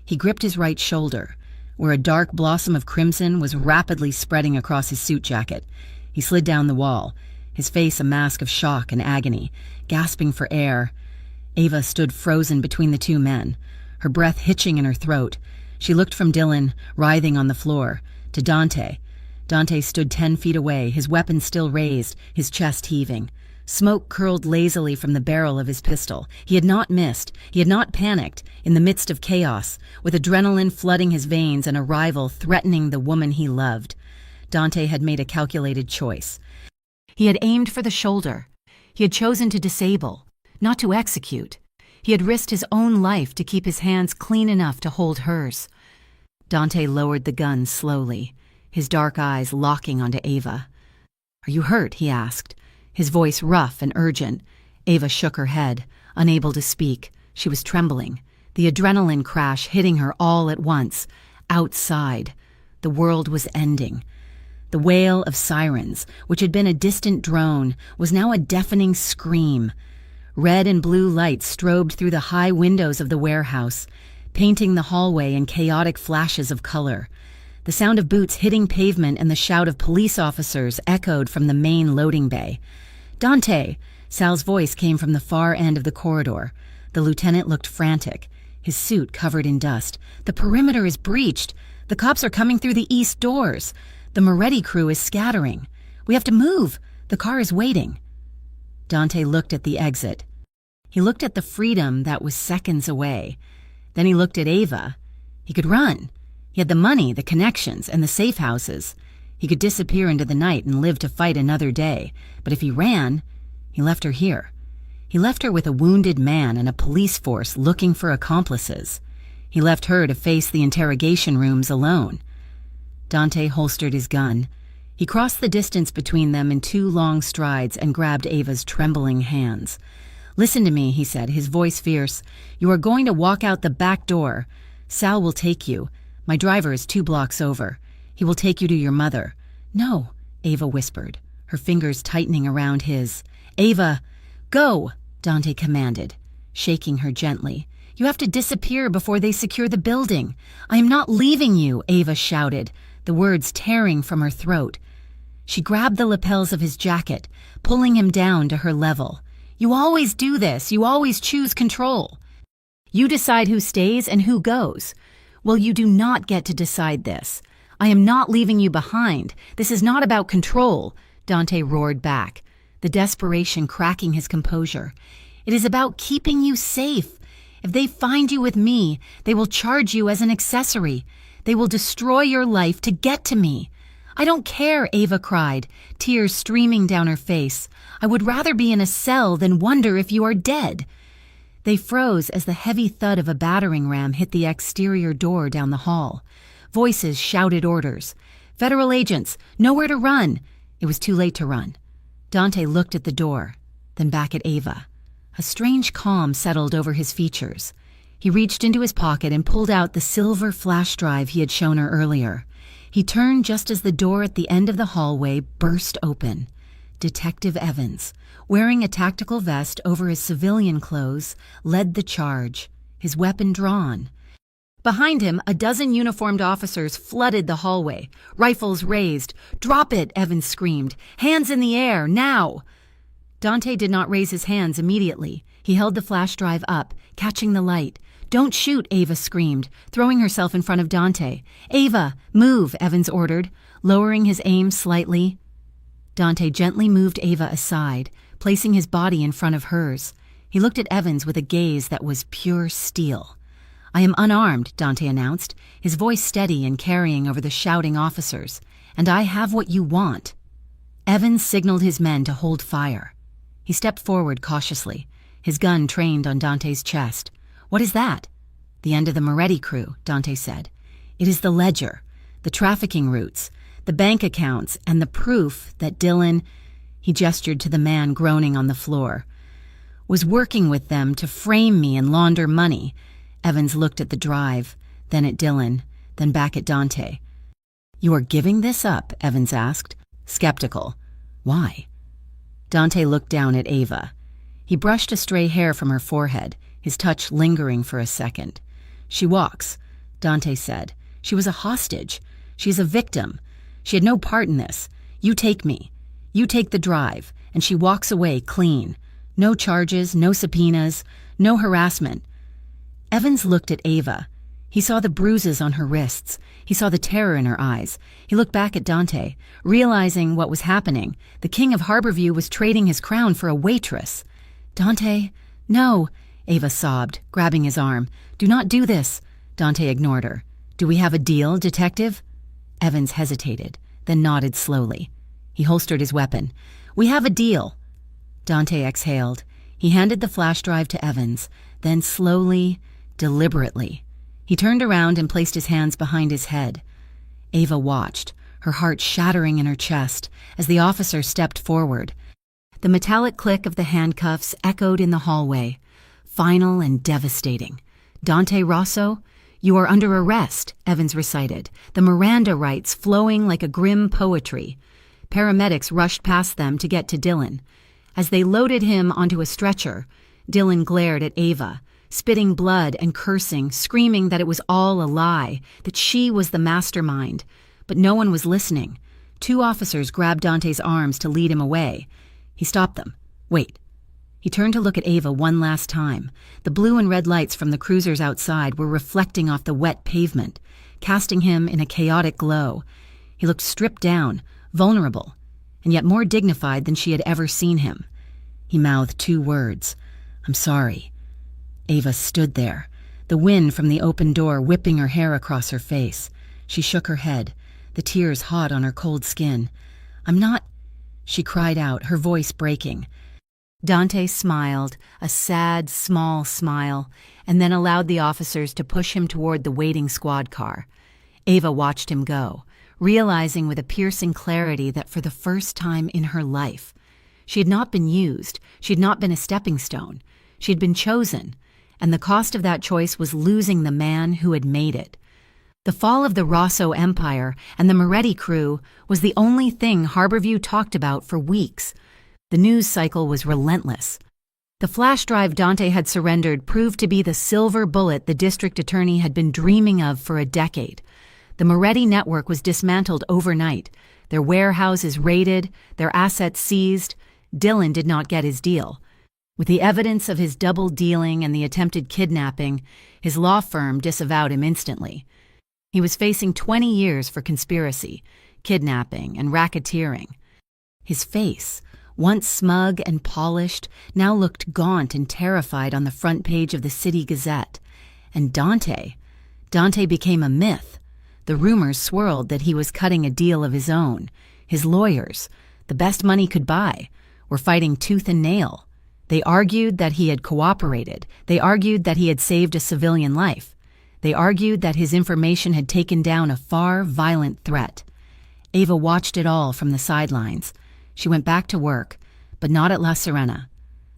He gripped his right shoulder, where a dark blossom of crimson was rapidly spreading across his suit jacket. He slid down the wall, his face a mask of shock and agony, gasping for air. Ava stood frozen between the two men, her breath hitching in her throat. She looked from Dylan, writhing on the floor, to Dante. Dante stood 10 feet away, his weapon still raised, his chest heaving. Smoke curled lazily from the barrel of his pistol. He had not missed. He had not panicked, in the midst of chaos, with adrenaline flooding his veins and a rival threatening the woman he loved. Dante had made a calculated choice. He had aimed for the shoulder. He had chosen to disable, not to execute. He had risked his own life to keep his hands clean enough to hold hers. Dante lowered the gun slowly, his dark eyes locking onto Ava. "Are you hurt?" he asked, his voice rough and urgent. Ava shook her head, unable to speak. She was trembling, the adrenaline crash hitting her all at once. Outside, the world was ending. The wail of sirens, which had been a distant drone, was now a deafening scream. Red and blue lights strobed through the high windows of the warehouse, painting the hallway in chaotic flashes of color. The sound of boots hitting pavement and the shout of police officers echoed from the main loading bay. "Dante!" Sal's voice came from the far end of the corridor. The lieutenant looked frantic, his suit covered in dust. "The perimeter is breached. The cops are coming through the east doors. The Moretti crew is scattering. We have to move. The car is waiting." Dante looked at the exit. He looked at the freedom that was seconds away. Then he looked at Ava. He could run. He had the money, the connections, and the safe houses. He could disappear into the night and live to fight another day. But if he ran, he left her here. He left her with a wounded man and a police force looking for accomplices. He left her to face the interrogation rooms alone. Dante holstered his gun. He crossed the distance between them in 2 long strides and grabbed Ava's trembling hands. "Listen to me," he said, his voice fierce. "You are going to walk out the back door. Sal will take you. My driver is 2 blocks over. He will take you to your mother." "No," Ava whispered, her fingers tightening around his. "Ava, go," Dante commanded, shaking her gently. "You have to disappear before they secure the building." "I am not leaving you," Ava shouted, the words tearing from her throat. She grabbed the lapels of his jacket, pulling him down to her level. "You always do this. You always choose control. You decide who stays and who goes. Well, you do not get to decide this. I am not leaving you behind. This is not about control," Dante roared back, the desperation cracking his composure. "It is about keeping you safe. If they find you with me, they will charge you as an accessory. They will destroy your life to get to me." "I don't care," Ava cried, tears streaming down her face. "I would rather be in a cell than wonder if you are dead." They froze as the heavy thud of a battering ram hit the exterior door down the hall. Voices shouted orders. "Federal agents, nowhere to run." It was too late to run. Dante looked at the door, then back at Ava. A strange calm settled over his features. He reached into his pocket and pulled out the silver flash drive he had shown her earlier. He turned just as the door at the end of the hallway burst open. Detective Evans, wearing a tactical vest over his civilian clothes, led the charge, his weapon drawn. Behind him, a dozen uniformed officers flooded the hallway, rifles raised. "Drop it!" Evans screamed. "Hands in the air, now!" Dante did not raise his hands immediately. He held the flash drive up, catching the light. "Don't shoot!" Ava screamed, throwing herself in front of Dante. "Ava, move!" Evans ordered, lowering his aim slightly. Dante gently moved Ava aside, placing his body in front of hers. He looked at Evans with a gaze that was pure steel. "I am unarmed," Dante announced, his voice steady and carrying over the shouting officers. "And I have what you want." Evans signaled his men to hold fire. He stepped forward cautiously, his gun trained on Dante's chest. "What is that?" "The end of the Moretti crew," Dante said. "It is the ledger, the trafficking routes, the bank accounts, and the proof that Dylan," he gestured to the man groaning on the floor, "was working with them to frame me and launder money." Evans looked at the drive, then at Dylan, then back at Dante. "You are giving this up?" Evans asked, skeptical. "Why?" Dante looked down at Ava. He brushed a stray hair from her forehead, his touch lingering for a second. "She walks," Dante said. "She was a hostage. She is a victim. She had no part in this. You take me. You take the drive, and she walks away clean. No charges, no subpoenas, no harassment." Evans looked at Ava. He saw the bruises on her wrists. He saw the terror in her eyes. He looked back at Dante, realizing what was happening. The king of Harborview was trading his crown for a waitress. "Dante, no," Ava sobbed, grabbing his arm. "Do not do this." Dante ignored her. "Do we have a deal, detective?" Evans hesitated, then nodded slowly. He holstered his weapon. "We have a deal." Dante exhaled. He handed the flash drive to Evans, then slowly, deliberately, he turned around and placed his hands behind his head. Ava watched, her heart shattering in her chest, as the officer stepped forward. The metallic click of the handcuffs echoed in the hallway, final and devastating. "Dante Rosso, you are under arrest," Evans recited, the Miranda rights flowing like a grim poetry. Paramedics rushed past them to get to Dylan. As they loaded him onto a stretcher, Dylan glared at Ava, spitting blood and cursing, screaming that it was all a lie, that she was the mastermind. But no one was listening. 2 officers grabbed Dante's arms to lead him away. He stopped them. "Wait." He turned to look at Ava one last time. The blue and red lights from the cruisers outside were reflecting off the wet pavement, casting him in a chaotic glow. He looked stripped down, vulnerable, and yet more dignified than she had ever seen him. He mouthed 2 words. "I'm sorry." Ava stood there, the wind from the open door whipping her hair across her face. She shook her head, the tears hot on her cold skin. "I'm not," she cried out, her voice breaking. Dante smiled, a sad, small smile, and then allowed the officers to push him toward the waiting squad car. Ava watched him go, realizing with a piercing clarity that for the first time in her life, she had not been used, she had not been a stepping stone, she had been chosen, and the cost of that choice was losing the man who had made it. The fall of the Rosso Empire and the Moretti crew was the only thing Harborview talked about for weeks. The news cycle was relentless. The flash drive Dante had surrendered proved to be the silver bullet the district attorney had been dreaming of for a decade. The Moretti network was dismantled overnight, their warehouses raided, their assets seized. Dylan did not get his deal. With the evidence of his double dealing and the attempted kidnapping, his law firm disavowed him instantly. He was facing 20 years for conspiracy, kidnapping, and racketeering. His face, once smug and polished, now looked gaunt and terrified on the front page of the City Gazette. And Dante became a myth. The rumors swirled that he was cutting a deal of his own. His lawyers, the best money could buy, were fighting tooth and nail. They argued that he had cooperated. They argued that he had saved a civilian life. They argued that his information had taken down a far, violent threat. Ava watched it all from the sidelines. She went back to work, but not at La Serena.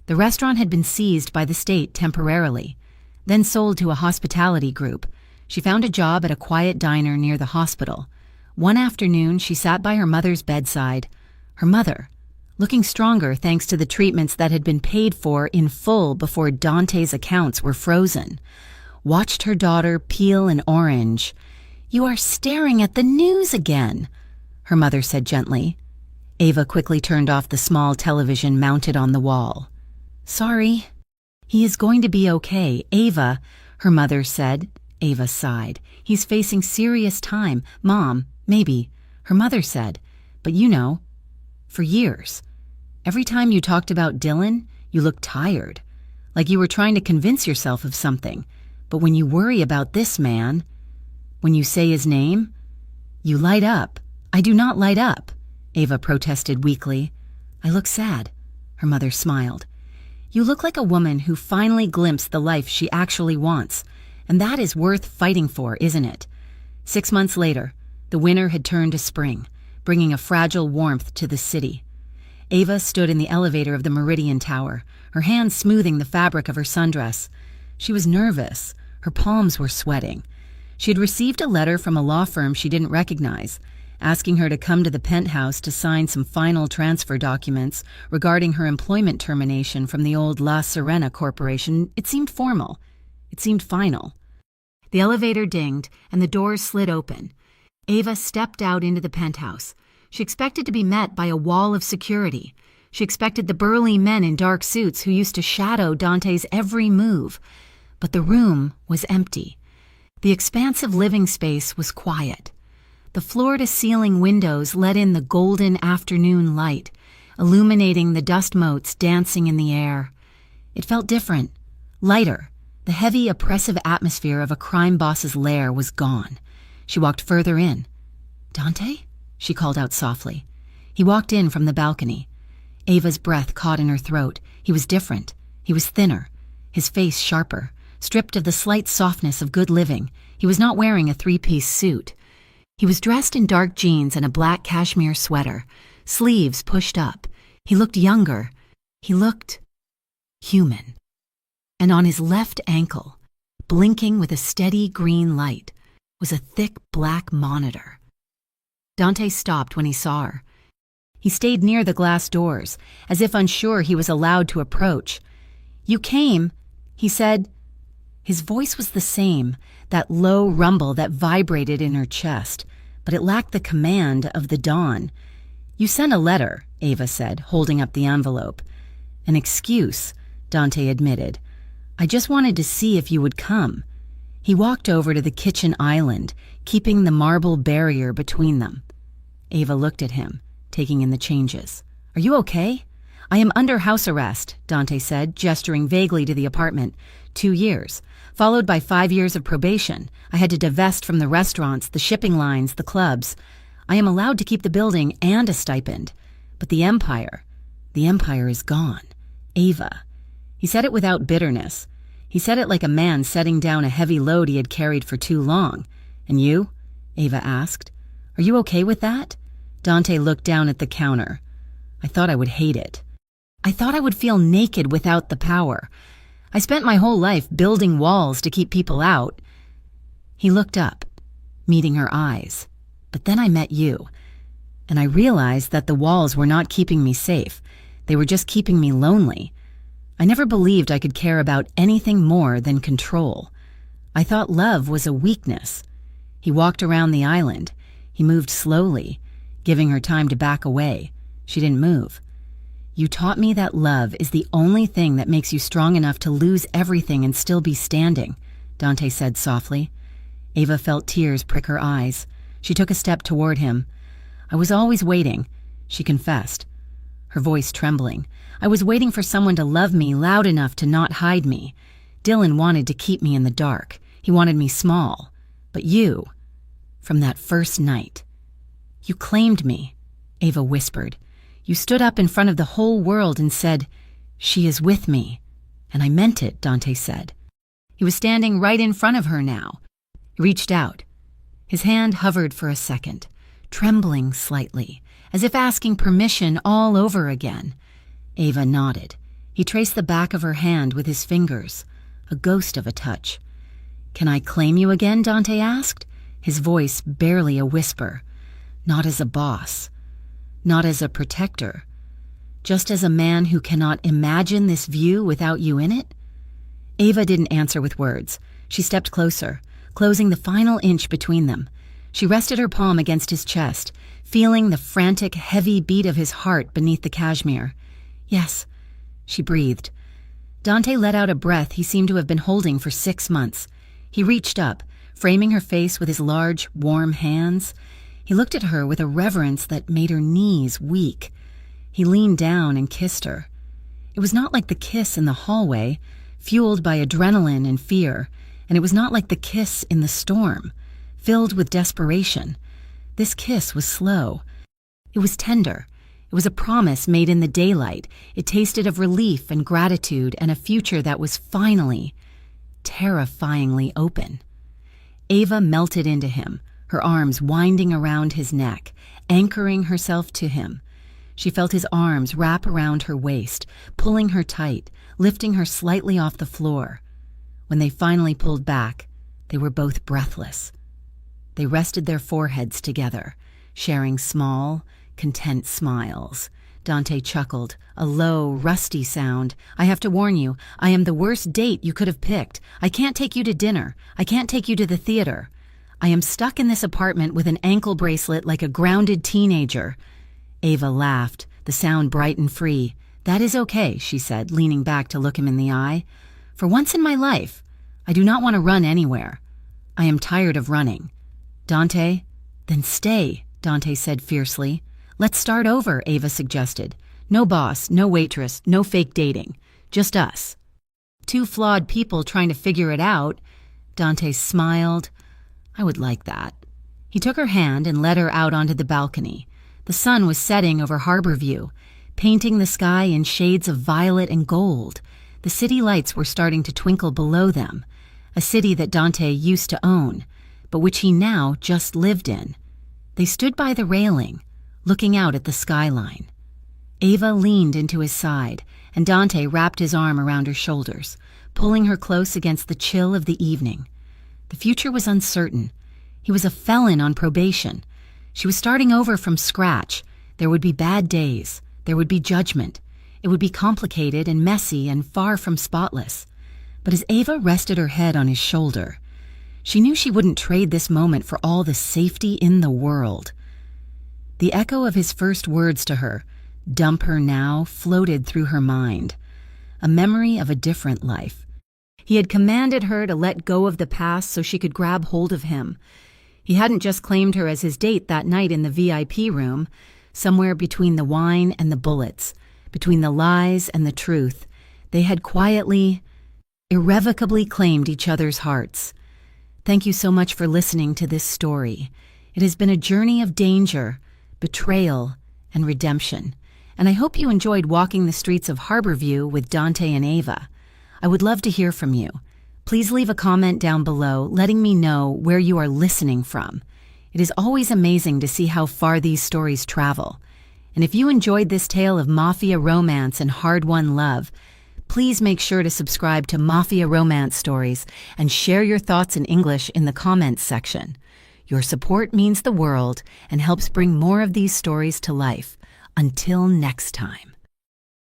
The restaurant had been seized by the state temporarily, then sold to a hospitality group. She found a job at a quiet diner near the hospital. One afternoon, she sat by her mother's bedside. Her mother, looking stronger thanks to the treatments that had been paid for in full before Dante's accounts were frozen, watched her daughter peel an orange. "You are staring at the news again," her mother said gently. Ava quickly turned off the small television mounted on the wall. "Sorry." "He is going to be okay, Ava," her mother said. Ava sighed. "He's facing serious time, Mom, maybe," her mother said. "But you know, for years, every time you talked about Dylan, you looked tired, like you were trying to convince yourself of something. But when you worry about this man, when you say his name, you light up." "I do not light up," Ava protested weakly. "I look sad," her mother smiled. "You look like a woman who finally glimpsed the life she actually wants, and that is worth fighting for, isn't it?" 6 months later, the winter had turned to spring, bringing a fragile warmth to the city. Ava stood in the elevator of the Meridian Tower, her hands smoothing the fabric of her sundress. She was nervous. Her palms were sweating. She had received a letter from a law firm she didn't recognize, asking her to come to the penthouse to sign some final transfer documents regarding her employment termination from the old La Serena Corporation. It seemed formal. It seemed final. The elevator dinged, and the doors slid open. Ava stepped out into the penthouse. She expected to be met by a wall of security. She expected the burly men in dark suits who used to shadow Dante's every move. But the room was empty. The expansive living space was quiet. The floor-to-ceiling windows let in the golden afternoon light, illuminating the dust motes dancing in the air. It felt different, lighter. The heavy, oppressive atmosphere of a crime boss's lair was gone. She walked further in. "Dante?" she called out softly. He walked in from the balcony. Ava's breath caught in her throat. He was different. He was thinner, his face sharper, stripped of the slight softness of good living. He was not wearing a three-piece suit. He was dressed in dark jeans and a black cashmere sweater, sleeves pushed up. He looked younger. He looked human. And on his left ankle, blinking with a steady green light, was a thick black monitor. Dante stopped when he saw her. He stayed near the glass doors, as if unsure he was allowed to approach. "You came," he said. His voice was the same, that low rumble that vibrated in her chest, but it lacked the command of the dawn. "You sent a letter," Ava said, holding up the envelope. "An excuse," Dante admitted. "I just wanted to see if you would come." He walked over to the kitchen island, keeping the marble barrier between them. Ava looked at him, taking in the changes. "Are you okay?" "I am under house arrest," Dante said, gesturing vaguely to the apartment. 2 years, followed by 5 years of probation. I had to divest from the restaurants, the shipping lines, the clubs. I am allowed to keep the building and a stipend. But the empire is gone. Ava. He said it without bitterness. He said it like a man setting down a heavy load he had carried for too long. "And you?" Ava asked. "Are you okay with that?" Dante looked down at the counter. "I thought I would hate it. I thought I would feel naked without the power. I spent my whole life building walls to keep people out." He looked up, meeting her eyes. "But then I met you, and I realized that the walls were not keeping me safe. They were just keeping me lonely. I never believed I could care about anything more than control. I thought love was a weakness." He walked around the island. He moved slowly, giving her time to back away. She didn't move. "You taught me that love is the only thing that makes you strong enough to lose everything and still be standing," Dante said softly. Ava felt tears prick her eyes. She took a step toward him. "I was always waiting," she confessed, her voice trembling. "I was waiting for someone to love me loud enough to not hide me. Dylan wanted to keep me in the dark. He wanted me small. But you, from that first night, you claimed me," Ava whispered. "You stood up in front of the whole world and said, 'She is with me.' And I meant it," Dante said. He was standing right in front of her now. He reached out. His hand hovered for a second, trembling slightly, as if asking permission all over again. Ava nodded. He traced the back of her hand with his fingers, a ghost of a touch. "Can I claim you again?" Dante asked, his voice barely a whisper. "Not as a boss. Not as a protector. Just as a man who cannot imagine this view without you in it?" Ava didn't answer with words. She stepped closer, closing the final inch between them. She rested her palm against his chest, feeling the frantic, heavy beat of his heart beneath the cashmere. "Yes," she breathed. Dante let out a breath he seemed to have been holding for 6 months. He reached up, framing her face with his large, warm hands. He looked at her with a reverence that made her knees weak. He leaned down and kissed her. It was not like the kiss in the hallway, fueled by adrenaline and fear, and it was not like the kiss in the storm, filled with desperation. This kiss was slow. It was tender. It was a promise made in the daylight. It tasted of relief and gratitude and a future that was finally, terrifyingly open. Ava melted into him, her arms winding around his neck, anchoring herself to him. She felt his arms wrap around her waist, pulling her tight, lifting her slightly off the floor. When they finally pulled back, they were both breathless. They rested their foreheads together, sharing small, content smiles. Dante chuckled, a low, rusty sound. "I have to warn you, I am the worst date you could have picked. I can't take you to dinner. I can't take you to the theater. I am stuck in this apartment with an ankle bracelet like a grounded teenager." Ava laughed, the sound bright and free. "That is okay," she said, leaning back to look him in the eye. "For once in my life, I do not want to run anywhere. I am tired of running." "Dante?" "Then stay," Dante said fiercely. "Let's start over," Ava suggested. "No boss, no waitress, no fake dating. Just us. 2 flawed people trying to figure it out." Dante smiled. "I would like that." He took her hand and led her out onto the balcony. The sun was setting over Harborview, painting the sky in shades of violet and gold. The city lights were starting to twinkle below them, a city that Dante used to own, but which he now just lived in. They stood by the railing, looking out at the skyline. Ava leaned into his side, and Dante wrapped his arm around her shoulders, pulling her close against the chill of the evening. The future was uncertain. He was a felon on probation. She was starting over from scratch. There would be bad days. There would be judgment. It would be complicated and messy and far from spotless. But as Ava rested her head on his shoulder, she knew she wouldn't trade this moment for all the safety in the world. The echo of his first words to her, "Dump her now," floated through her mind, a memory of a different life. He had commanded her to let go of the past so she could grab hold of him. He hadn't just claimed her as his date that night in the VIP room, somewhere between the wine and the bullets, between the lies and the truth. They had quietly, irrevocably claimed each other's hearts. Thank you so much for listening to this story. It has been a journey of danger, betrayal, and redemption, and I hope you enjoyed walking the streets of Harborview with Dante and Ava. I would love to hear from you. Please leave a comment down below letting me know where you are listening from. It is always amazing to see how far these stories travel. And if you enjoyed this tale of mafia romance and hard-won love, please make sure to subscribe to Mafia Romance Stories and share your thoughts in English in the comments section. Your support means the world and helps bring more of these stories to life. Until next time.